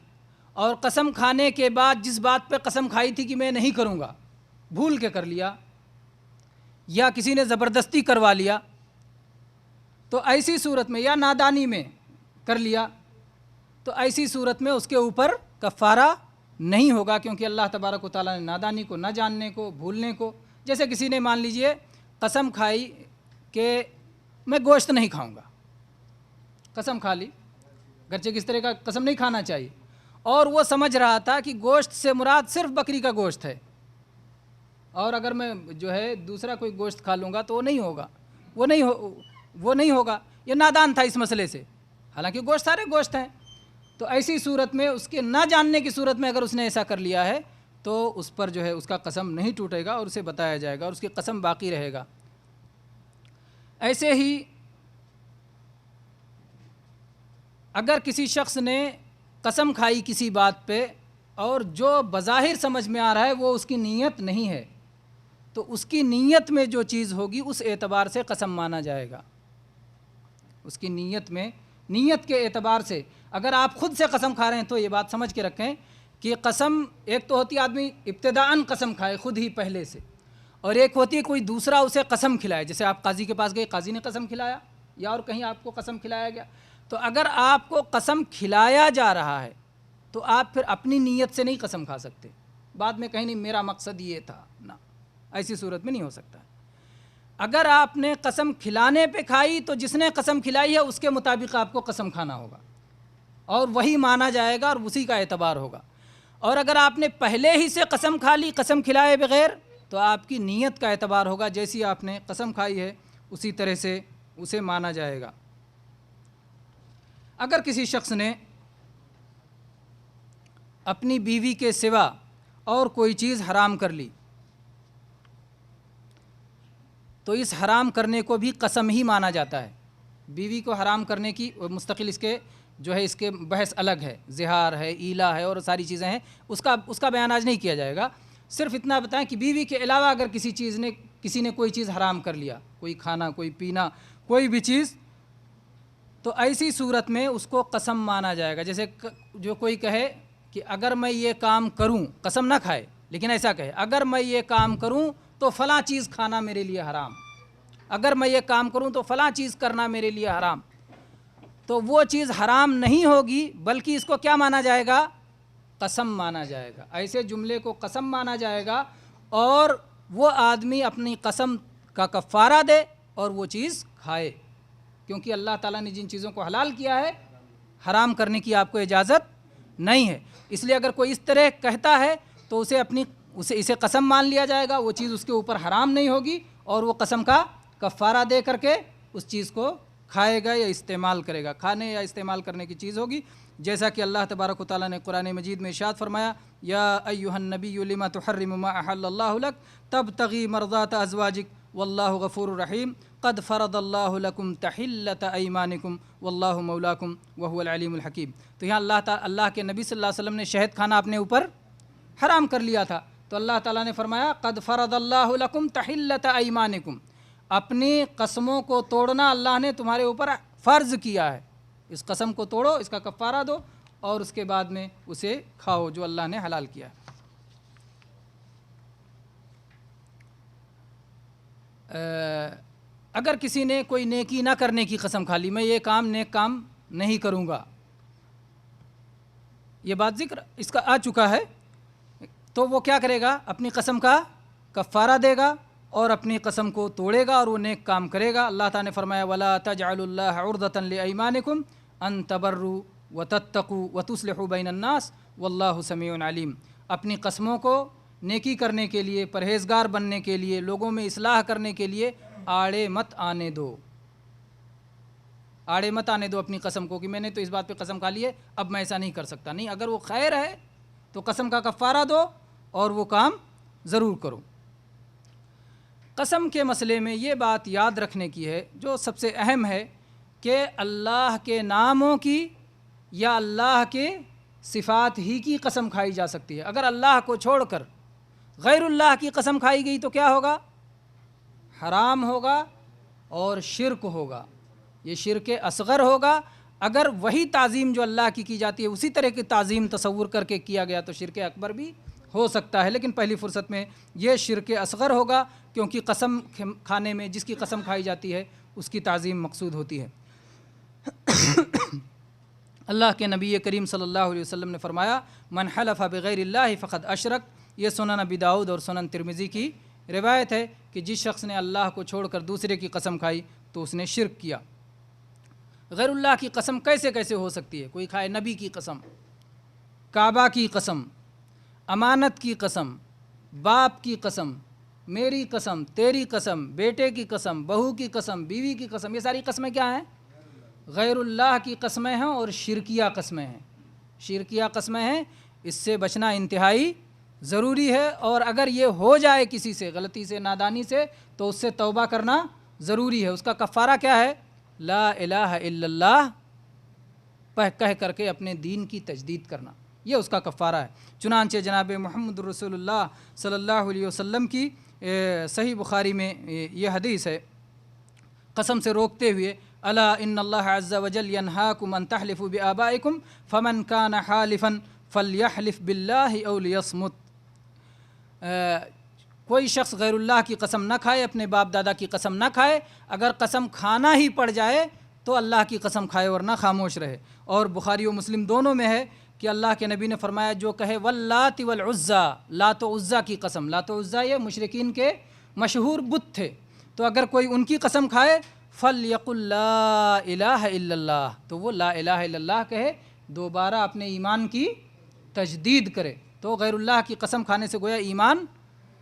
اور قسم کھانے کے بعد جس بات پہ قسم کھائی تھی کہ میں نہیں کروں گا، بھول کے کر لیا یا کسی نے زبردستی کروا لیا، تو ایسی صورت میں یا نادانی میں کر لیا تو ایسی صورت میں اس کے اوپر کفارہ نہیں ہوگا، کیونکہ اللہ تبارک و تعالیٰ نے نادانی کو، نہ جاننے کو، بھولنے کو، جیسے کسی نے مان لیجئے قسم کھائی کہ میں گوشت نہیں کھاؤں گا، قسم کھا لی، گرچہ کس طرح کا قسم نہیں کھانا چاہیے، اور وہ سمجھ رہا تھا کہ گوشت سے مراد صرف بکری کا گوشت ہے، اور اگر میں جو ہے دوسرا کوئی گوشت کھا لوں گا تو وہ نہیں ہوگا، وہ نہیں ہوگا، یہ نادان تھا اس مسئلے سے، حالانکہ گوشت سارے گوشت ہیں۔ تو ایسی صورت میں اس کے نہ جاننے کی صورت میں اگر اس نے ایسا کر لیا ہے تو اس پر جو ہے اس کا قسم نہیں ٹوٹے گا اور اسے بتایا جائے گا اور اس کی قسم باقی رہے گا۔ ایسے ہی اگر کسی شخص نے قسم کھائی کسی بات پہ اور جو بظاہر سمجھ میں آ رہا ہے وہ اس کی نیت نہیں ہے، تو اس کی نیت میں جو چیز ہوگی اس اعتبار سے قسم مانا جائے گا۔ اس کی نیت کے اعتبار سے اگر آپ خود سے قسم کھا رہے ہیں تو یہ بات سمجھ کے رکھیں کہ قسم ایک تو ہوتی ہے آدمی ابتداءً قسم کھائے خود ہی پہلے سے، اور ایک ہوتی ہے کوئی دوسرا اسے قسم کھلائے، جیسے آپ قاضی کے پاس گئے، قاضی نے قسم کھلایا، یا اور کہیں آپ کو قسم کھلایا گیا، تو اگر آپ کو قسم کھلایا جا رہا ہے تو آپ پھر اپنی نیت سے نہیں قسم کھا سکتے، بعد میں کہیں نہیں میرا مقصد یہ تھا، نہ، ایسی صورت میں نہیں ہو سکتا۔ اگر آپ نے قسم کھلانے پہ کھائی تو جس نے قسم کھلائی ہے اس کے مطابق آپ کو قسم کھانا ہوگا اور وہی مانا جائے گا اور اسی کا اعتبار ہوگا، اور اگر آپ نے پہلے ہی سے قسم کھا لی قسم کھلائے بغیر تو آپ کی نیت کا اعتبار ہوگا، جیسی آپ نے قسم کھائی ہے اسی طرح سے اسے مانا جائے گا۔ اگر کسی شخص نے اپنی بیوی کے سوا اور کوئی چیز حرام کر لی تو اس حرام کرنے کو بھی قسم ہی مانا جاتا ہے۔ بیوی کو حرام کرنے کی مستقل اس کے بحث الگ ہے، زہار ہے، ایلا ہے اور ساری چیزیں ہیں، اس کا بیان آج نہیں کیا جائے گا۔ صرف اتنا بتائیں کہ بیوی کے علاوہ اگر کسی نے کوئی چیز حرام کر لیا، کوئی کھانا، کوئی پینا، کوئی بھی چیز، تو ایسی صورت میں اس کو قسم مانا جائے گا۔ جیسے جو کوئی کہے کہ اگر میں یہ کام کروں، قسم نہ کھائے لیکن ایسا کہے اگر میں یہ کام کروں تو فلاں چیز کھانا میرے لیے حرام، اگر میں یہ کام کروں تو فلاں چیز کرنا میرے لیے حرام، تو وہ چیز حرام نہیں ہوگی بلکہ اس کو کیا مانا جائے گا؟ قسم مانا جائے گا۔ ایسے جملے کو قسم مانا جائے گا اور وہ آدمی اپنی قسم کا کفارہ دے اور وہ چیز کھائے، کیونکہ اللہ تعالیٰ نے جن چیزوں کو حلال کیا ہے حرام کرنے کی آپ کو اجازت نہیں ہے۔ اس لیے اگر کوئی اس طرح کہتا ہے تو اسے اپنی اسے قسم مان لیا جائے گا، وہ چیز اس کے اوپر حرام نہیں ہوگی، اور وہ قسم کا کفارہ دے کر کے اس چیز کو کھائے گا یا استعمال کرے گا، کھانے یا استعمال کرنے کی چیز ہوگی، جیسا کہ اللہ تبارک و تعالیٰ نے قرآن مجید میں ارشاد فرمایا، یا ایھا النبی لما تحرم ما احل اللہ لک تبتغی مرضات ازواجک واللہ غفور رحیم قد فرض اللہ لکم تحلۃ ایمانکم واللہ مولاکم وہو العلیم الحکیم۔ تو یہاں اللہ کے نبی صلی اللہ علیہ وسلم نے شہد کھانا اپنے اوپر حرام کر لیا تھا، تو اللہ تعالیٰ نے فرمایا قد فرض اللہ لکم تحلۃ ایمانکم، اپنی قسموں کو توڑنا اللہ نے تمہارے اوپر فرض کیا ہے، اس قسم کو توڑو، اس کا کفارہ دو، اور اس کے بعد میں اسے کھاؤ جو اللہ نے حلال کیا ہے۔ اگر کسی نے کوئی نیکی نہ کرنے کی قسم کھا لی، میں یہ کام نیک کام نہیں کروں گا، یہ بات ذکر اس کا آ چکا ہے، تو وہ کیا کرے گا؟ اپنی قسم کا کفارہ دے گا اور اپنی قسم کو توڑے گا اور وہ نیک کام کرے گا۔ اللہ تعالیٰ نے فرمایا وَلَا تَجْعَلُوا اللَّهَ عُرْضَةً لِأَيْمَانِكُمْ أَن تَبَرُّوا وَتَتَّقُوا وَتُصْلِحُوا بَيْنَ النَّاسِ وَاللَّهُ سَمِيعٌ عَلِيمٌ، اپنی قسموں کو نیکی کرنے کے لیے، پرہیزگار بننے کے لیے، لوگوں میں اصلاح کرنے کے لیے آڑے مت آنے دو، آڑے مت آنے دو اپنی قسم کو کہ میں نے تو اس بات پہ قسم کھا لی ہے، اب میں ایسا نہیں کر سکتا، نہیں، اگر وہ خیر ہے تو قسم کا کفارہ دو اور وہ کام ضرور کرو۔ قسم کے مسئلے میں یہ بات یاد رکھنے کی ہے جو سب سے اہم ہے کہ اللہ کے ناموں کی یا اللہ کے صفات ہی کی قسم کھائی جا سکتی ہے۔ اگر اللہ کو چھوڑ کر غیر اللہ کی قسم کھائی گئی تو کیا ہوگا؟ حرام ہوگا اور شرک ہوگا، یہ شرک اصغر ہوگا۔ اگر وہی تعظیم جو اللہ کی جاتی ہے اسی طرح کی تعظیم تصور کر کے کیا گیا تو شرک اکبر بھی ہو سکتا ہے، لیکن پہلی فرصت میں یہ شرک اصغر ہوگا، کیونکہ قسم کھانے میں جس کی قسم کھائی جاتی ہے اس کی تعظیم مقصود ہوتی ہے۔ اللہ کے نبی کریم صلی اللہ علیہ وسلم نے فرمایا من حلف بغیر اللہ فقد اشرک، یہ سنن ابی داؤد اور سنن ترمذی کی روایت ہے کہ جس شخص نے اللہ کو چھوڑ کر دوسرے کی قسم کھائی تو اس نے شرک کیا۔ غیر اللہ کی قسم کیسے کیسے ہو سکتی ہے؟ کوئی کھائے نبی کی قسم، کعبہ کی قسم، امانت کی قسم، باپ کی قسم، میری قسم، تیری قسم، بیٹے کی قسم، بہو کی قسم، بیوی کی قسم، یہ ساری قسمیں کیا ہیں؟ غیر اللہ کی قسمیں ہیں اور شرکیہ قسمیں ہیں، شرکیہ قسمیں ہیں، اس سے بچنا انتہائی ضروری ہے، اور اگر یہ ہو جائے کسی سے غلطی سے، نادانی سے، تو اس سے توبہ کرنا ضروری ہے۔ اس کا کفارہ کیا ہے؟ لا الہ الا اللہ کہہ کر کے اپنے دین کی تجدید کرنا، یہ اس کا کفارہ ہے۔ چنانچہ جناب محمد رسول اللہ صلی اللہ علیہ وسلم کی صحیح بخاری میں یہ حدیث ہے، قسم سے روکتے ہوئے، الا ان اللہ عز وجل ینہاکم ان تحلفوا بآبائکم فمن کان حالفا فلیحلف باللہ او لیصمت۔ کوئی شخص غیر اللہ کی قسم نہ کھائے، اپنے باپ دادا کی قسم نہ کھائے، اگر قسم کھانا ہی پڑ جائے تو اللہ کی قسم کھائے ورنہ خاموش رہے۔ اور بخاری و مسلم دونوں میں ہے کہ اللہ کے نبی نے فرمایا جو کہے واللات والعزیٰ، لات و عزیٰ کی قسم، لات و عزیٰ یہ مشرکین کے مشہور بت تھے، تو اگر کوئی ان کی قسم کھائے فَلْيَقُلْ لَا إِلَٰهَ إِلَّا اللَّهُ، تو وہ لا الہ الا اللہ کہے، دوبارہ اپنے ایمان کی تجدید کرے۔ تو غیر اللہ کی قسم کھانے سے گویا ایمان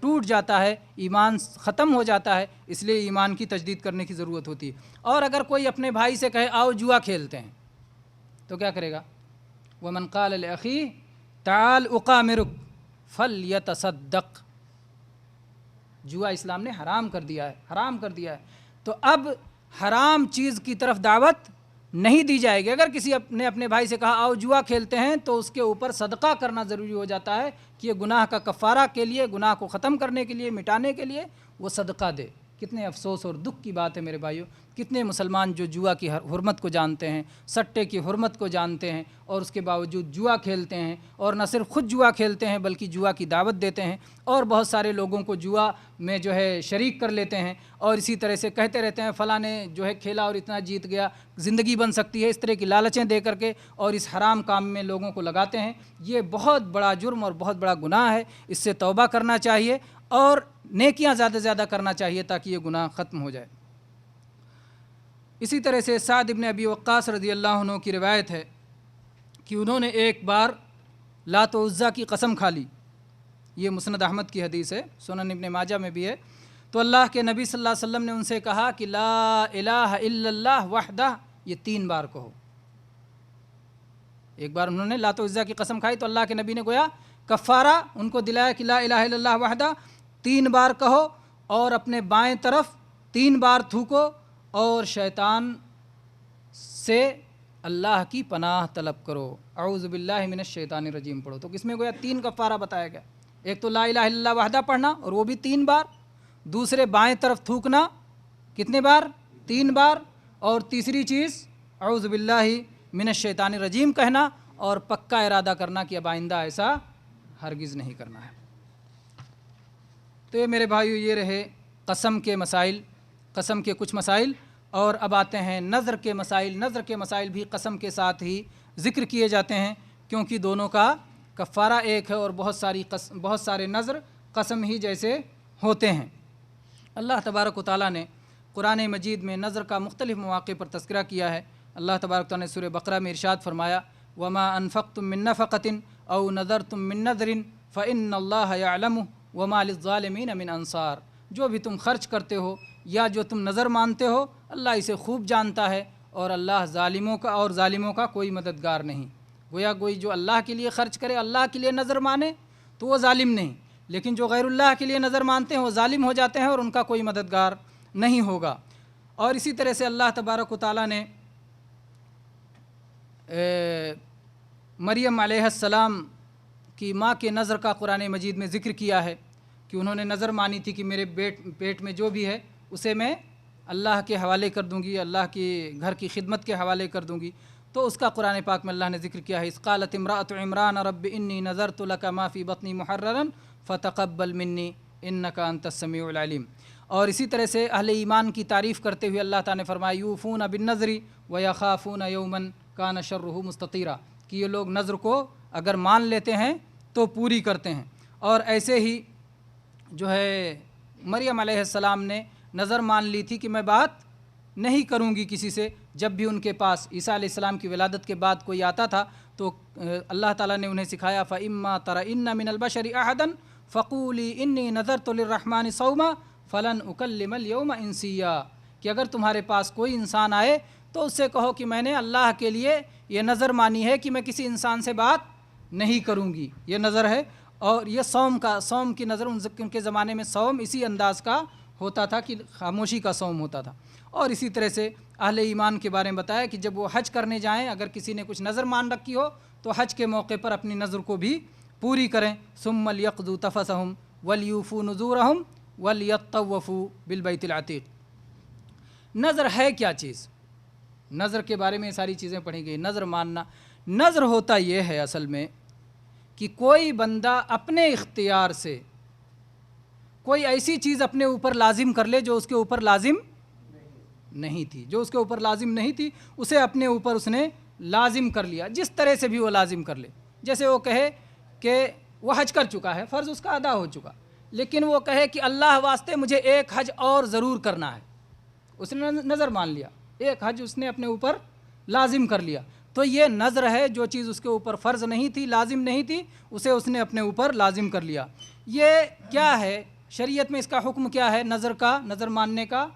ٹوٹ جاتا ہے، ایمان ختم ہو جاتا ہے، اس لیے ایمان کی تجدید کرنے کی ضرورت ہوتی ہے۔ اور اگر کوئی اپنے بھائی سے کہے آؤ جوا کھیلتے ہیں تو کیا کرے گا؟ وَمَنْ قَالَ لِأَخِيهِ تَعَالْ أُقَامِرُكَ فَلْيَتَصَدَّقْ، جوا اسلام نے حرام کر دیا ہے، حرام کر دیا ہے، تو اب حرام چیز کی طرف دعوت نہیں دی جائے گی۔ اگر کسی نے اپنے بھائی سے کہا آؤ جوا کھیلتے ہیں تو اس کے اوپر صدقہ کرنا ضروری ہو جاتا ہے کہ یہ گناہ کا کفارہ کے لیے، گناہ کو ختم کرنے کے لیے، مٹانے کے لیے وہ صدقہ دے۔ کتنے افسوس اور دکھ کی بات ہے میرے بھائیوں، کتنے مسلمان جو جوا کی حرمت کو جانتے ہیں، سٹے کی حرمت کو جانتے ہیں، اور اس کے باوجود جوا کھیلتے ہیں، اور نہ صرف خود جوا کھیلتے ہیں بلکہ جوا کی دعوت دیتے ہیں، اور بہت سارے لوگوں کو جوا میں جو ہے شریک کر لیتے ہیں، اور اسی طرح سے کہتے رہتے ہیں فلاں نے جو ہے کھیلا اور اتنا جیت گیا، زندگی بن سکتی ہے، اس طرح کی لالچیں دے کر کے اور اس حرام کام میں لوگوں کو لگاتے ہیں۔ یہ بہت بڑا جرم اور بہت بڑا گناہ ہے، اس سے توبہ کرنا چاہیے اور نیکیاں زیادہ سے زیادہ کرنا چاہیے تاکہ یہ گناہ ختم ہو جائے۔ اسی طرح سے سعد بن ابی وقاص رضی اللہ عنہ کی روایت ہے کہ انہوں نے ایک بار لات و عزیٰ کی قسم کھا لی، یہ مسند احمد کی حدیث ہے، سنن ابن ماجہ میں بھی ہے۔ تو اللہ کے نبی صلی اللہ علیہ وسلم نے ان سے کہا کہ لا الہ الا اللہ وحدہ، یہ 3 بار کہو۔ ایک بار انہوں نے لات و عزا کی قسم کھائی تو اللہ کے نبی نے گویا کفارہ ان کو دلایا کہ لا الہ الا اللہ وحدہ 3 بار کہو، اور اپنے بائیں طرف 3 بار تھوکو، اور شیطان سے اللہ کی پناہ طلب کرو، اعوذ باللہ من الشیطان الرجیم پڑھو۔ تو اس میں گویا 3 کفارہ بتایا گیا، ایک تو لا الہ الا اللہ وحدہ پڑھنا اور وہ بھی 3 بار، دوسرے بائیں طرف تھوکنا کتنے بار؟ 3 بار، اور تیسری چیز اعوذ باللہ من الشیطان الرجیم کہنا، اور پکا ارادہ کرنا کہ اب آئندہ ایسا ہرگز نہیں کرنا ہے۔ تو یہ میرے بھائیو یہ رہے قسم کے مسائل، قسم کے کچھ مسائل، اور اب آتے ہیں نظر کے مسائل۔ نظر کے مسائل بھی قسم کے ساتھ ہی ذکر کیے جاتے ہیں، کیونکہ دونوں کا کفارہ ایک ہے، اور بہت سارے نظر قسم ہی جیسے ہوتے ہیں۔ اللہ تبارک و تعالیٰ نے قرآن مجید میں نظر کا مختلف مواقع پر تذکرہ کیا ہے۔ اللہ تبارک و تعالیٰ نے سورہ بقرہ میں ارشاد فرمایا وَمَا أَنفَقْتُم مِّن نَفَقَةٍ أَوْ نَذَرْتُم مِّن نَذْرٍ فَإِنَّ اللَّهَ يَعْلَمُهُ وَمَا لِلظَّالِمِينَ مِنْ أَنصَارٍ، جو بھی تم خرچ کرتے ہو یا جو تم نظر مانتے ہو اللہ اسے خوب جانتا ہے، اور اللہ ظالموں کا کوئی مددگار نہیں۔ گویا کوئی جو اللہ کے لیے خرچ کرے، اللہ کے لیے نظر مانے تو وہ ظالم نہیں، لیکن جو غیر اللہ کے لیے نظر مانتے ہیں وہ ظالم ہو جاتے ہیں اور ان کا کوئی مددگار نہیں ہوگا۔ اور اسی طرح سے اللہ تبارک و تعالیٰ نے مریم علیہ السلام کی ماں کے نظر کا قرآن مجید میں ذکر کیا ہے کہ انہوں نے نظر مانی تھی کہ میرے پیٹ میں جو بھی ہے اسے میں اللہ کے حوالے کر دوں گی، اللہ کے گھر کی خدمت کے حوالے کر دوں گی۔ تو اس کا قرآن پاک میں اللہ نے ذکر کیا ہے، اذ قالت امرأۃ عمران رب انی نذرت لک ما فی بطنی محررا فتقبل منی انک انت السمیع العلیم۔ اور اسی طرح سے اہل ایمان کی تعریف کرتے ہوئے اللہ تعالیٰ نے فرمایا یوفون بالنذر ویخافون یوما کان شرہ مستطیرا، کہ یہ لوگ نذر کو اگر مان لیتے ہیں تو پوری کرتے ہیں۔ اور ایسے ہی جو ہے مریم علیہ السلام نے نظر مان لی تھی کہ میں بات نہیں کروں گی کسی سے، جب بھی ان کے پاس عیسیٰ علیہ السلام کی ولادت کے بعد کوئی آتا تھا تو اللہ تعالیٰ نے انہیں سکھایا فَإِمَّا تَرَئِنَّ مِنَ الْبَشَرِ أَحَدًا فَقُولِي إِنِّي نَذَرْتُ لِلرَّحْمَنِ صَوْمًا فَلَنْ أُكَلِّمَ الْيَوْمَ إِنسِيًّا، کہ اگر تمہارے پاس کوئی انسان آئے تو اس سے کہو کہ میں نے اللہ کے لیے یہ نظر مانی ہے کہ میں کسی انسان سے بات نہیں کروں گی، یہ نظر ہے۔ اور یہ صوم کی نظر ان کے زمانے میں صوم اسی انداز کا ہوتا تھا کہ خاموشی کا صوم ہوتا تھا۔ اور اسی طرح سے اہل ایمان کے بارے میں بتایا کہ جب وہ حج کرنے جائیں اگر کسی نے کچھ نظر مان رکھی ہو تو حج کے موقع پر اپنی نظر کو بھی پوری کریں، ثم لیقضوا تفثہم ولیوفوا نذورہم ولیطوفوا بالبیت العتیق۔ نظر ہے کیا چیز؟ نظر کے بارے میں یہ ساری چیزیں پڑھی گئی۔ نظر ماننا، نظر ہوتا یہ ہے اصل میں کہ کوئی بندہ اپنے اختیار سے کوئی ایسی چیز اپنے اوپر لازم کر لے جو اس کے اوپر لازم نہیں تھی، جو اس کے اوپر لازم نہیں تھی اسے اپنے اوپر اس نے لازم کر لیا، جس طرح سے بھی وہ لازم کر لے۔ جیسے وہ کہے کہ وہ حج کر چکا ہے، فرض اس کا ادا ہو چکا، لیکن وہ کہے کہ اللہ واسطے مجھے ایک حج اور ضرور کرنا ہے، اس نے نظر مان لیا، ایک حج اس نے اپنے اوپر لازم کر لیا۔ تو یہ نظر ہے، جو چیز اس کے اوپر فرض نہیں تھی، لازم نہیں تھی، اسے اس نے اپنے اوپر لازم کر لیا۔ یہ کیا ہے؟ شریعت میں اس کا حکم کیا ہے؟ نظر کا، نظر ماننے کا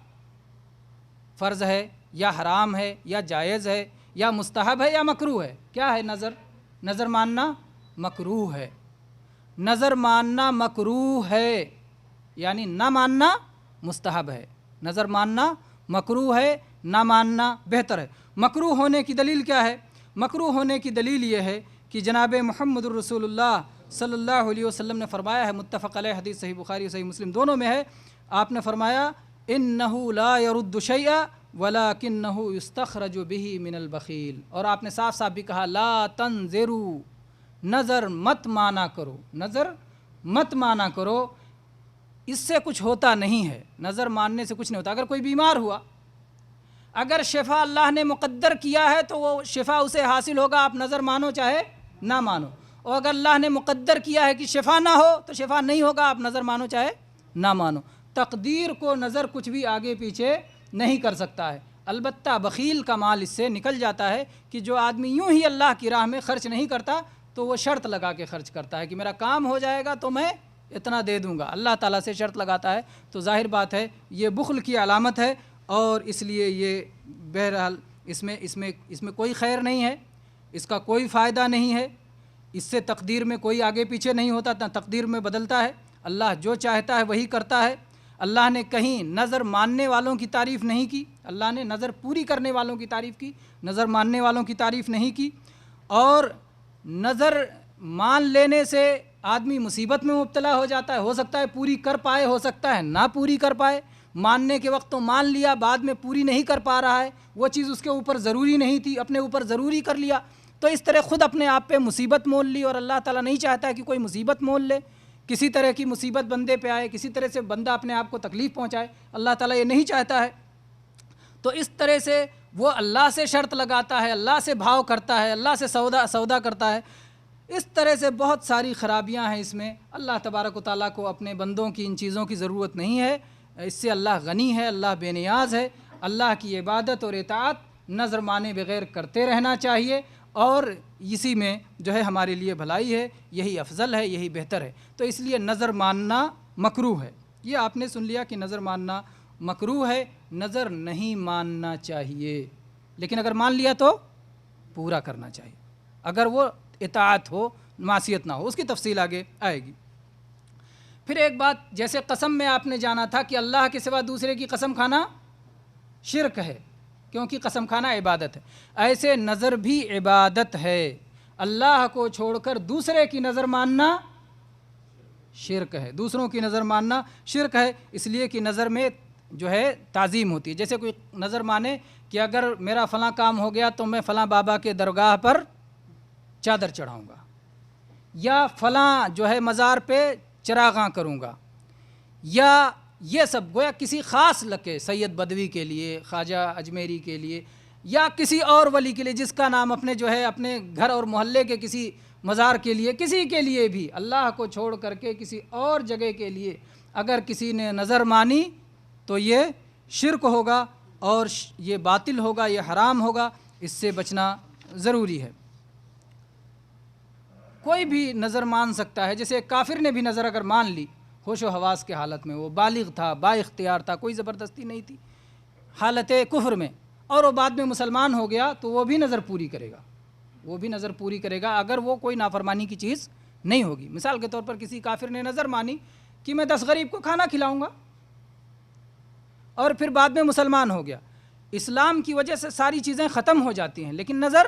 فرض ہے یا حرام ہے یا جائز ہے یا مستحب ہے یا مکروہ ہے؟ کیا ہے نظر؟ نظر ماننا مکروہ ہے۔ نظر ماننا مکروہ ہے، یعنی نہ ماننا مستحب ہے۔ نظر ماننا مکروہ ہے، نہ ماننا بہتر ہے۔ مکروہ ہونے کی دلیل کیا ہے؟ مکروہ ہونے کی دلیل یہ ہے کہ جناب محمد الرسول اللہ صلی اللہ علیہ وسلم نے فرمایا ہے، متفق علیہ حدیث صحیح بخاری صحیح مسلم دونوں میں ہے، آپ نے فرمایا انہ لا يرد شیئا ولکنہ یستخرج بہ من البخیل، اور آپ نے صاف صاف بھی کہا لا تنظروا، نظر مت مانا کرو، نظر مت مانا کرو، اس سے کچھ ہوتا نہیں ہے، نظر ماننے سے کچھ نہیں ہوتا۔ اگر کوئی بیمار ہوا، اگر شفا اللہ نے مقدر کیا ہے تو وہ شفا اسے حاصل ہوگا، آپ نظر مانو چاہے نہ مانو، اور اگر اللہ نے مقدر کیا ہے کہ شفا نہ ہو تو شفا نہیں ہوگا، آپ نظر مانو چاہے نہ مانو۔ تقدیر کو نظر کچھ بھی آگے پیچھے نہیں کر سکتا ہے۔ البتہ بخیل کا مال اس سے نکل جاتا ہے کہ جو آدمی یوں ہی اللہ کی راہ میں خرچ نہیں کرتا تو وہ شرط لگا کے خرچ کرتا ہے کہ میرا کام ہو جائے گا تو میں اتنا دے دوں گا، اللہ تعالیٰ سے شرط لگاتا ہے تو ظاہر بات ہے یہ بخل کی علامت ہے، اور اس لیے یہ بہرحال اس میں کوئی خیر نہیں ہے، اس کا کوئی فائدہ نہیں ہے، اس سے تقدیر میں کوئی آگے پیچھے نہیں ہوتا، تقدیر میں بدلتا ہے، اللہ جو چاہتا ہے وہی کرتا ہے۔ اللہ نے کہیں نظر ماننے والوں کی تعریف نہیں کی، اللہ نے نظر پوری کرنے والوں کی تعریف کی، نظر ماننے والوں کی تعریف نہیں کی۔ اور نظر مان لینے سے آدمی مصیبت میں مبتلا ہو جاتا ہے، ہو سکتا ہے پوری کر پائے، ہو سکتا ہے نہ پوری کر پائے، ماننے کے وقت تو مان لیا، بعد میں پوری نہیں کر پا رہا ہے، وہ چیز اس کے اوپر ضروری نہیں تھی، اپنے اوپر ضروری کر لیا، تو اس طرح خود اپنے آپ پہ مصیبت مول لی، اور اللہ تعالیٰ نہیں چاہتا ہے کہ کوئی مصیبت مول لے، کسی طرح کی مصیبت بندے پہ آئے، کسی طرح سے بندہ اپنے آپ کو تکلیف پہنچائے، اللہ تعالیٰ یہ نہیں چاہتا ہے۔ تو اس طرح سے وہ اللہ سے شرط لگاتا ہے، اللہ سے بھاؤ کرتا ہے، اللہ سے سودا کرتا ہے، اس طرح سے بہت ساری خرابیاں ہیں اس میں۔ اللہ تبارک و تعالیٰ کو اپنے بندوں کی ان چیزوں کی ضرورت نہیں ہے، اس سے اللہ غنی ہے، اللہ بے نیاز ہے۔ اللہ کی عبادت اور اطاعت نظر مانے بغیر کرتے رہنا چاہیے، اور اسی میں جو ہے ہمارے لیے بھلائی ہے، یہی افضل ہے، یہی بہتر ہے۔ تو اس لیے نظر ماننا مکروہ ہے، یہ آپ نے سن لیا کہ نظر ماننا مکروہ ہے، نظر نہیں ماننا چاہیے، لیکن اگر مان لیا تو پورا کرنا چاہیے، اگر وہ اطاعت ہو، معصیت نہ ہو، اس کی تفصیل آگے آئے گی۔ پھر ایک بات، جیسے قسم میں آپ نے جانا تھا کہ اللہ کے سوا دوسرے کی قسم کھانا شرک ہے، کیونکہ قسم کھانا عبادت ہے، ایسے نظر بھی عبادت ہے، اللہ کو چھوڑ کر دوسرے کی نظر ماننا شرک ہے، دوسروں کی نظر ماننا شرک ہے، اس لیے کہ نظر میں جو ہے تعظیم ہوتی ہے۔ جیسے کوئی نظر مانے کہ اگر میرا فلاں کام ہو گیا تو میں فلاں بابا کے درگاہ پر چادر چڑھاؤں گا، یا فلاں جو ہے مزار پہ چراغاں کروں گا، یا یہ سب گویا کسی خاص لکے، سید بدوی کے لیے، خواجہ اجمیری کے لیے، یا کسی اور ولی کے لیے جس کا نام اپنے جو ہے اپنے گھر اور محلے کے کسی مزار کے لیے، کسی کے لیے بھی اللہ کو چھوڑ کر کے کسی اور جگہ کے لیے اگر کسی نے نظر مانی تو یہ شرک ہوگا، اور یہ باطل ہوگا، یہ حرام ہوگا، اس سے بچنا ضروری ہے۔ کوئی بھی نظر مان سکتا ہے، جیسے کافر نے بھی نظر اگر مان لی ہوش و حواس کے حالت میں، وہ بالغ تھا، با اختیار تھا، کوئی زبردستی نہیں تھی، حالت کفر میں، اور وہ بعد میں مسلمان ہو گیا تو وہ بھی نظر پوری کرے گا، وہ بھی نظر پوری کرے گا اگر وہ کوئی نافرمانی کی چیز نہیں ہوگی۔ مثال کے طور پر کسی کافر نے نظر مانی کہ میں 10 غریب کو کھانا کھلاؤں گا، اور پھر بعد میں مسلمان ہو گیا، اسلام کی وجہ سے ساری چیزیں ختم ہو جاتی ہیں، لیکن نظر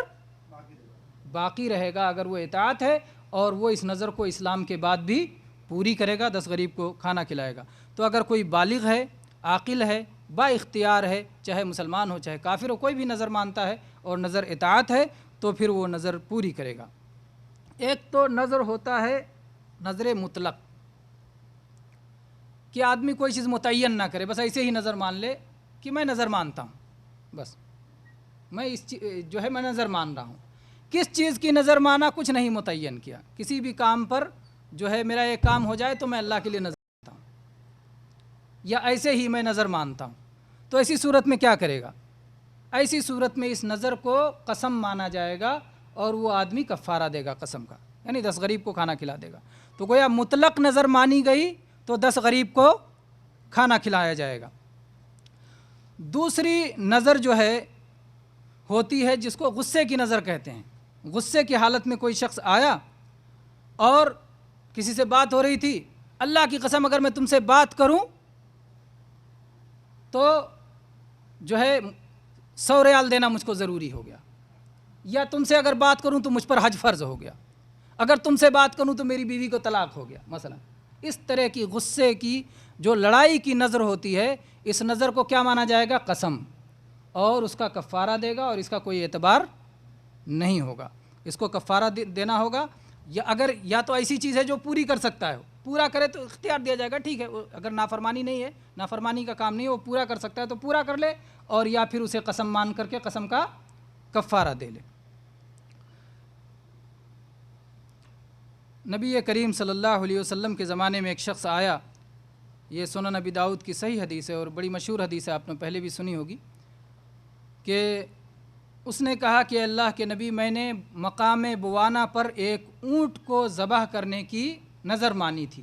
باقی رہے گا اگر وہ اطاعت ہے، اور وہ اس نظر کو اسلام کے بعد بھی پوری کرے گا، 10 غریب کو کھانا کھلائے گا۔ تو اگر کوئی بالغ ہے، عاقل ہے، با اختیار ہے، چاہے مسلمان ہو چاہے کافر ہو، کوئی بھی نظر مانتا ہے اور نظر اطاعت ہے تو پھر وہ نظر پوری کرے گا۔ ایک تو نظر ہوتا ہے نظر مطلق، کہ آدمی کوئی چیز متعین نہ کرے، بس ایسے ہی نظر مان لے کہ میں نظر مانتا ہوں، بس میں جو ہے میں نظر مان رہا ہوں۔ کس چیز کی نظر مانا؟ کچھ نہیں متعین کیا، کسی بھی کام پر جو ہے میرا ایک کام ہو جائے تو میں اللہ کے لیے نظر مانتا ہوں، یا ایسے ہی میں نظر مانتا ہوں، تو ایسی صورت میں کیا کرے گا؟ ایسی صورت میں اس نظر کو قسم مانا جائے گا، اور وہ آدمی کفارہ دے گا قسم کا، یعنی 10 غریب کو کھانا کھلا دے گا۔ تو گویا مطلق نظر مانی گئی تو 10 غریب کو کھانا کھلایا جائے گا۔ دوسری نظر جو ہے ہوتی ہے جس کو غصے کی نظر کہتے ہیں۔ غصے کی حالت میں کوئی شخص آیا اور کسی سے بات ہو رہی تھی، اللہ کی قسم اگر میں تم سے بات کروں تو جو ہے 100 ریال دینا مجھ کو ضروری ہو گیا، یا تم سے اگر بات کروں تو مجھ پر حج فرض ہو گیا، اگر تم سے بات کروں تو میری بیوی کو طلاق ہو گیا مثلا۔ اس طرح کی غصے کی جو لڑائی کی نظر ہوتی ہے، اس نظر کو کیا مانا جائے گا؟ قسم، اور اس کا کفارہ دے گا، اور اس کا کوئی اعتبار نہیں ہوگا، اس کو کفارہ دینا ہوگا۔ یا اگر یا تو ایسی چیز ہے جو پوری کر سکتا ہے، پورا کرے تو اختیار دیا جائے گا، ٹھیک ہے، اگر نافرمانی نہیں ہے، نافرمانی کا کام نہیں ہے، وہ پورا کر سکتا ہے تو پورا کر لے، اور یا پھر اسے قسم مان کر کے قسم کا کفارہ دے لے۔ نبی کریم صلی اللہ علیہ وسلم کے زمانے میں ایک شخص آیا، یہ سنن نبی داؤد کی صحیح حدیث ہے اور بڑی مشہور حدیث ہے، آپ نے پہلے بھی سنی ہوگی، کہ اس نے کہا کہ اللہ کے نبی، میں نے مقام بوانا پر ایک اونٹ کو ذبح کرنے کی نظر مانی تھی،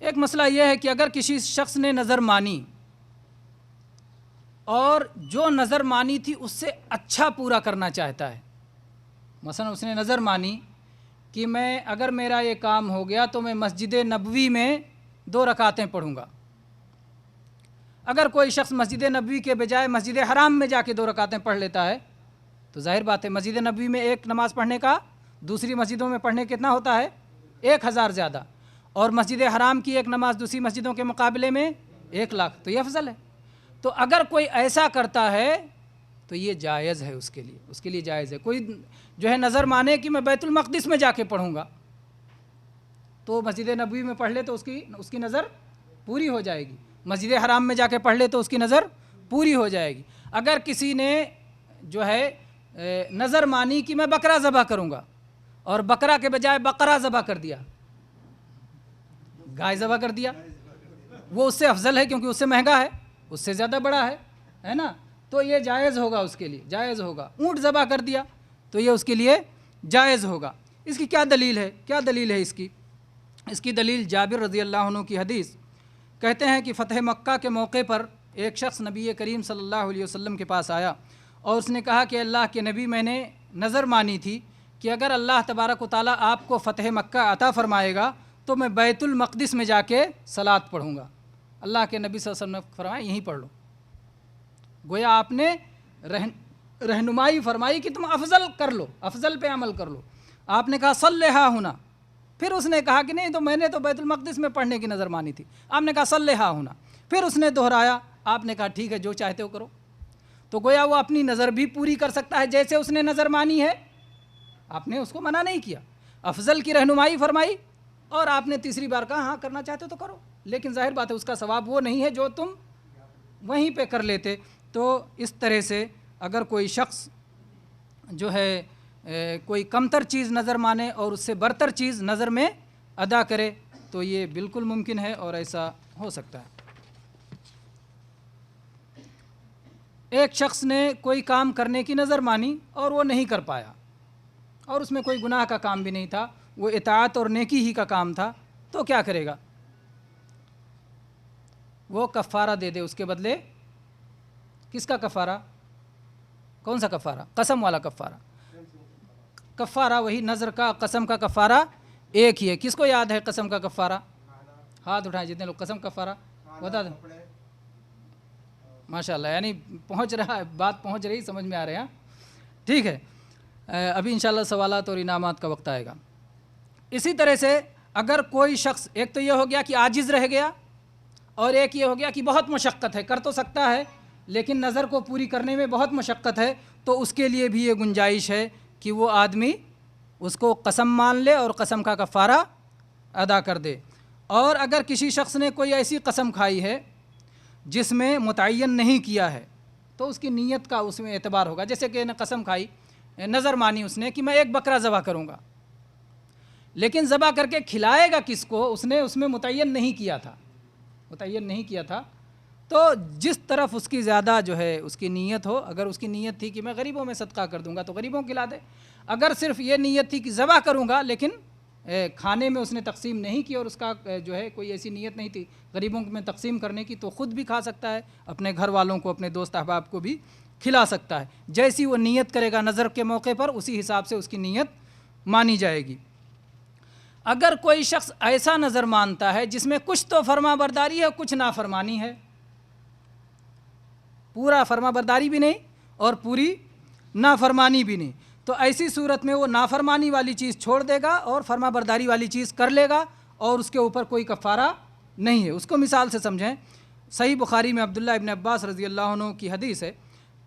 ایک مسئلہ یہ ہے کہ اگر کسی شخص نے نظر مانی اور جو نظر مانی تھی اس سے اچھا پورا کرنا چاہتا ہے، مثلا اس نے نظر مانی کہ میں اگر میرا یہ کام ہو گیا تو میں مسجد نبوی میں 2 رکعتیں پڑھوں گا. اگر کوئی شخص مسجد نبوی کے بجائے مسجد حرام میں جا کے 2 رکعتیں پڑھ لیتا ہے تو ظاہر بات ہے مسجد نبوی میں ایک نماز پڑھنے کا دوسری مسجدوں میں پڑھنے کتنا ہوتا ہے 1000 زیادہ، اور مسجد حرام کی ایک نماز دوسری مسجدوں کے مقابلے میں 1,00,000، تو یہ افضل ہے. تو اگر کوئی ایسا کرتا ہے تو یہ جائز ہے، اس کے لیے جائز ہے. کوئی جو ہے نظر مانے کہ میں بیت المقدس میں جا کے پڑھوں گا تو مسجد نبوی میں پڑھ لے تو اس کی نظر پوری ہو جائے گی، مسجد حرام میں جا کے پڑھ لے تو اس کی نظر پوری ہو جائے گی. اگر کسی نے جو ہے نظر مانی کہ میں بکرا ذبح کروں گا اور بکرا کے بجائے بقرہ ذبح کر دیا، گائے ذبح کر دیا، وہ اس سے افضل ہے کیونکہ اس سے مہنگا ہے، اس سے زیادہ بڑا ہے نا، تو یہ جائز ہوگا، اس کے لیے جائز ہوگا. اونٹ ذبح کر دیا تو یہ اس کے لیے جائز ہوگا. اس کی کیا دلیل ہے اس کی دلیل جابر رضی اللہ عنہ کی حدیث. کہتے ہیں کہ فتح مکہ کے موقع پر ایک شخص نبی کریم صلی اللہ علیہ وسلم کے پاس آیا اور اس نے کہا کہ اللہ کے نبی، میں نے نظر مانی تھی کہ اگر اللہ تبارک و تعالیٰ آپ کو فتح مکہ عطا فرمائے گا تو میں بیت المقدس میں جا کے صلاۃ پڑھوں گا. اللہ کے نبی صلی اللہ علیہ وسلم نے فرمایا یہیں پڑھ لو. گویا آپ نے رہنمائی فرمائی کہ تم افضل کر لو، افضل پہ عمل کر لو. آپ نے کہا صلیھا ہونا، پھر اس نے کہا کہ نہیں تو میں نے تو بیت المقدس میں پڑھنے کی نظر مانی تھی. آپ نے کہا صلیھا ہونا، پھر اس نے دہرایا. آپ نے کہا ٹھیک ہے جو چاہتے ہو کرو. تو گویا وہ اپنی نظر بھی پوری کر سکتا ہے جیسے اس نے نظر مانی ہے، آپ نے اس کو منع نہیں کیا، افضل کی رہنمائی فرمائی، اور آپ نے تیسری بار کہا ہاں کرنا چاہتے ہو تو کرو، لیکن ظاہر بات ہے اس کا ثواب وہ نہیں ہے جو تم وہیں پہ کر لیتے. تو اس طرح سے اگر کوئی شخص جو ہے کوئی کمتر چیز نظر مانے اور اس سے برتر چیز نظر میں ادا کرے تو یہ بالکل ممکن ہے اور ایسا ہو سکتا ہے. ایک شخص نے کوئی کام کرنے کی نظر مانی اور وہ نہیں کر پایا اور اس میں کوئی گناہ کا کام بھی نہیں تھا، وہ اطاعت اور نیکی ہی کا کام تھا، تو کیا کرے گا؟ وہ کفارہ دے دے اس کے بدلے. کس کا کفارہ؟ کون سا کفارہ؟ قسم والا کفارہ. کفارہ وہی نظر کا، قسم کا کفارہ ایک ہی ہے. کس کو یاد ہے قسم کا کفارہ؟ ہاتھ اٹھائیں جتنے لوگ. قسم کفارہ بتا دیں. ماشاء اللہ، یعنی پہنچ رہا ہے، بات پہنچ رہی، سمجھ میں آ رہے ہیں. ٹھیک ہے، ابھی انشاءاللہ سوالات اور انعامات کا وقت آئے گا. اسی طرح سے اگر کوئی شخص، ایک تو یہ ہو گیا کہ عاجز رہ گیا اور ایک یہ ہو گیا کہ بہت مشقت ہے، کر تو سکتا ہے لیکن نظر کو پوری کرنے میں بہت مشقت ہے، تو اس کے لیے بھی یہ گنجائش ہے کہ وہ آدمی اس کو قسم مان لے اور قسم کا کفارہ ادا کر دے. اور اگر کسی شخص نے کوئی ایسی قسم کھائی ہے جس میں متعین نہیں کیا ہے تو اس کی نیت کا اس میں اعتبار ہوگا. جیسے کہ قسم کھائی، نظر مانی اس نے کہ میں 1 بکرا ذبح کروں گا، لیکن ذبح کر کے کھلائے گا کس کو اس نے اس میں متعین نہیں کیا تھا. تو جس طرف اس کی زیادہ جو ہے اس کی نیت ہو، اگر اس کی نیت تھی کہ میں غریبوں میں صدقہ کر دوں گا تو غریبوں کو کھلا دے. اگر صرف یہ نیت تھی کہ ذبح کروں گا لیکن کھانے میں اس نے تقسیم نہیں کی اور اس کا جو ہے کوئی ایسی نیت نہیں تھی غریبوں میں تقسیم کرنے کی، تو خود بھی کھا سکتا ہے، اپنے گھر والوں کو، اپنے دوست احباب کو بھی کھلا سکتا ہے. جیسی وہ نیت کرے گا نظر کے موقع پر اسی حساب سے اس کی نیت مانی جائے گی. اگر کوئی شخص ایسا نظر مانتا ہے جس میں کچھ تو فرما برداری ہے اور کچھ نافرمانی ہے، پورا فرما برداری بھی نہیں اور پوری نافرمانی بھی نہیں، تو ایسی صورت میں وہ نافرمانی والی چیز چھوڑ دے گا اور فرما برداری والی چیز کر لے گا اور اس کے اوپر کوئی کفارہ نہیں ہے. اس کو مثال سے سمجھیں. صحیح بخاری میں عبداللہ ابن عباس رضی اللہ عنہ کی حدیث ہے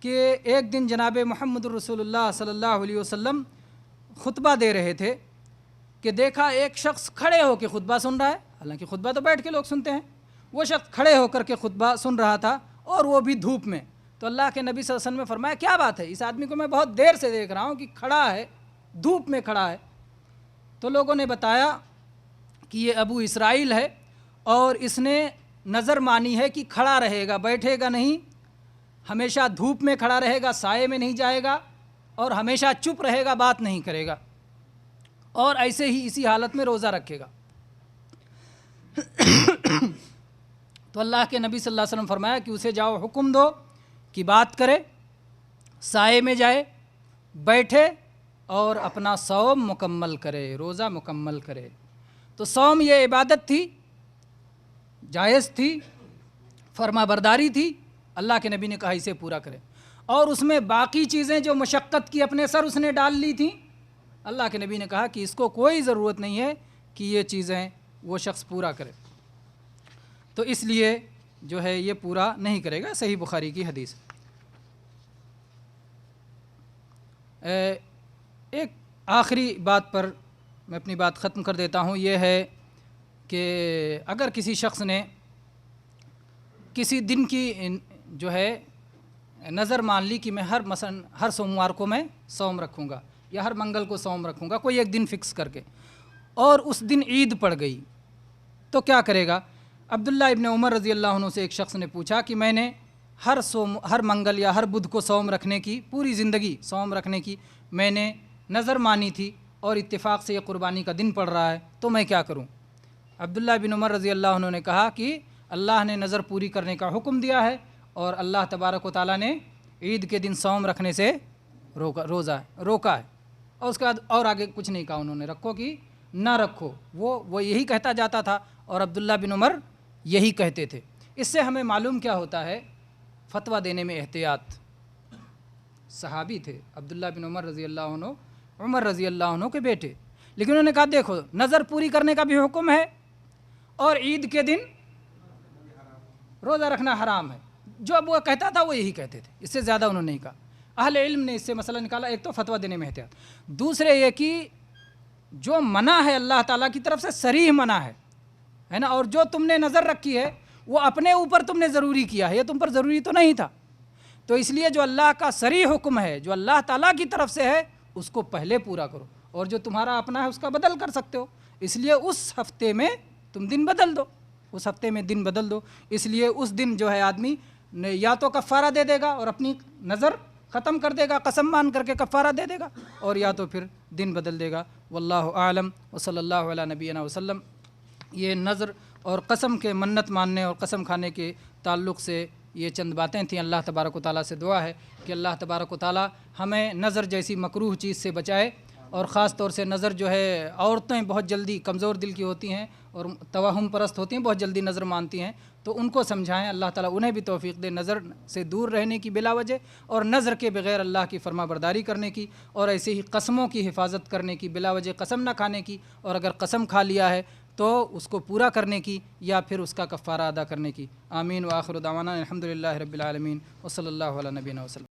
کہ ایک دن جناب محمد الرسول اللہ صلی اللہ علیہ وسلم خطبہ دے رہے تھے کہ دیکھا ایک شخص کھڑے ہو کے خطبہ سن رہا ہے، حالانکہ خطبہ تو بیٹھ کے لوگ سنتے ہیں، وہ شخص کھڑے ہو کر کے خطبہ سن رہا تھا اور وہ بھی دھوپ میں. تو اللہ کے نبی صلی اللہ علیہ وسلم نے فرمایا کیا بات ہے، اس آدمی کو میں بہت دیر سے دیکھ رہا ہوں کہ کھڑا ہے، دھوپ میں کھڑا ہے. تو لوگوں نے بتایا کہ یہ ابو اسرائیل ہے اور اس نے نظر مانی ہے کہ کھڑا رہے گا، بیٹھے گا نہیں، ہمیشہ دھوپ میں کھڑا رہے گا، سائے میں نہیں جائے گا اور ہمیشہ چپ رہے گا، بات نہیں کرے گا اور ایسے ہی اسی حالت میں روزہ رکھے گا. تو اللہ کے نبی صلی اللہ علیہ وسلم فرمایا کہ اسے جاؤ حکم دو کہ بات کرے، سائے میں جائے، بیٹھے اور اپنا صوم مکمل کرے، روزہ مکمل کرے۔ تو صوم یہ عبادت تھی، جائز تھی، فرما برداری تھی، اللہ کے نبی نے کہا اسے پورا کرے۔ اور اس میں باقی چیزیں جو مشقت کی اپنے سر اس نے ڈال لی تھیں، اللہ کے نبی نے کہا کہ اس کو کوئی ضرورت نہیں ہے کہ یہ چیزیں وہ شخص پورا کرے، تو اس لیے جو ہے یہ پورا نہیں کرے گا۔ صحیح بخاری کی حدیث۔ ایک آخری بات پر میں اپنی بات ختم کر دیتا ہوں، یہ ہے کہ اگر کسی شخص نے کسی دن کی جو ہے نظر مان لی کہ میں ہر سوموار کو میں صوم رکھوں گا یا ہر منگل کو صوم رکھوں گا، کوئی ایک دن فکس کر کے، اور اس دن عید پڑ گئی تو کیا کرے گا؟ عبداللہ ابن عمر رضی اللہ عنہ سے ایک شخص نے پوچھا کہ میں نے ہر منگل یا ہر بدھ کو صوم رکھنے کی، پوری زندگی صوم رکھنے کی میں نے نظر مانی تھی اور اتفاق سے یہ قربانی کا دن پڑ رہا ہے، تو میں کیا کروں؟ عبداللہ بن عمر رضی اللہ عنہ نے کہا کہ اللہ نے نظر پوری کرنے کا حکم دیا ہے، اور اللہ تبارک و تعالیٰ نے عید کے دن صوم رکھنے سے روکا ہے، اور اس کے بعد اور آگے کچھ نہیں کہا انہوں نے، رکھو کہ نہ رکھو، وہ یہی کہتا جاتا تھا، اور عبداللہ بن عمر یہی کہتے تھے۔ اس سے ہمیں معلوم کیا ہوتا ہے؟ فتویٰ دینے میں احتیاط۔ صحابی تھے عبداللہ بن عمر رضی اللہ عنہ، عمر رضی اللہ عنہ کے بیٹے، لیکن انہوں نے کہا دیکھو نظر پوری کرنے کا بھی حکم ہے، اور عید کے دن روزہ رکھنا حرام ہے۔ جو اب وہ کہتا تھا وہ یہی کہتے تھے، اس سے زیادہ انہوں نے نہیں کہا۔ اہل علم نے اس سے مسئلہ نکالا، ایک تو فتویٰ دینے میں احتیاط، دوسرے یہ کہ جو منع ہے اللہ تعالیٰ کی طرف سے صریح منع ہے نا، اور جو تم نے نظر رکھی ہے وہ اپنے اوپر تم نے ضروری کیا ہے، یہ تم پر ضروری تو نہیں تھا، تو اس لیے جو اللہ کا صریح حکم ہے، جو اللہ تعالیٰ کی طرف سے ہے، اس کو پہلے پورا کرو، اور جو تمہارا اپنا ہے اس کا بدل کر سکتے ہو، اس لیے اس ہفتے میں تم دن بدل دو، اس ہفتے میں دن بدل دو۔ اس لیے اس دن جو ہے آدمی یا تو کفارہ دے دے گا اور اپنی نظر ختم کر دے گا، قسم مان کر کے کفارہ دے دے گا، اور یا تو پھر دن بدل دے گا۔ واللہ اعلم وصلی اللہ علی نبینا وسلم۔ یہ نظر اور قسم کے منت ماننے اور قسم کھانے کے تعلق سے یہ چند باتیں تھیں۔ اللہ تبارک و تعالیٰ سے دعا ہے کہ اللہ تبارک و تعالیٰ ہمیں نظر جیسی مکروہ چیز سے بچائے، اور خاص طور سے نظر جو ہے، عورتیں بہت جلدی کمزور دل کی ہوتی ہیں اور توہم پرست ہوتی ہیں، بہت جلدی نظر مانتی ہیں، تو ان کو سمجھائیں، اللہ تعالیٰ انہیں بھی توفیق دے نظر سے دور رہنے کی بلا وجہ، اور نظر کے بغیر اللہ کی فرما برداری کرنے کی، اور ایسے ہی قسموں کی حفاظت کرنے کی، بلا وجہ قسم نہ کھانے کی، اور اگر قسم کھا لیا ہے تو اس کو پورا کرنے کی یا پھر اس کا کفارہ ادا کرنے کی۔ آمین وآخر دعوانا الحمدللہ رب العالمین وصلی اللہ علی نبینا وسلم۔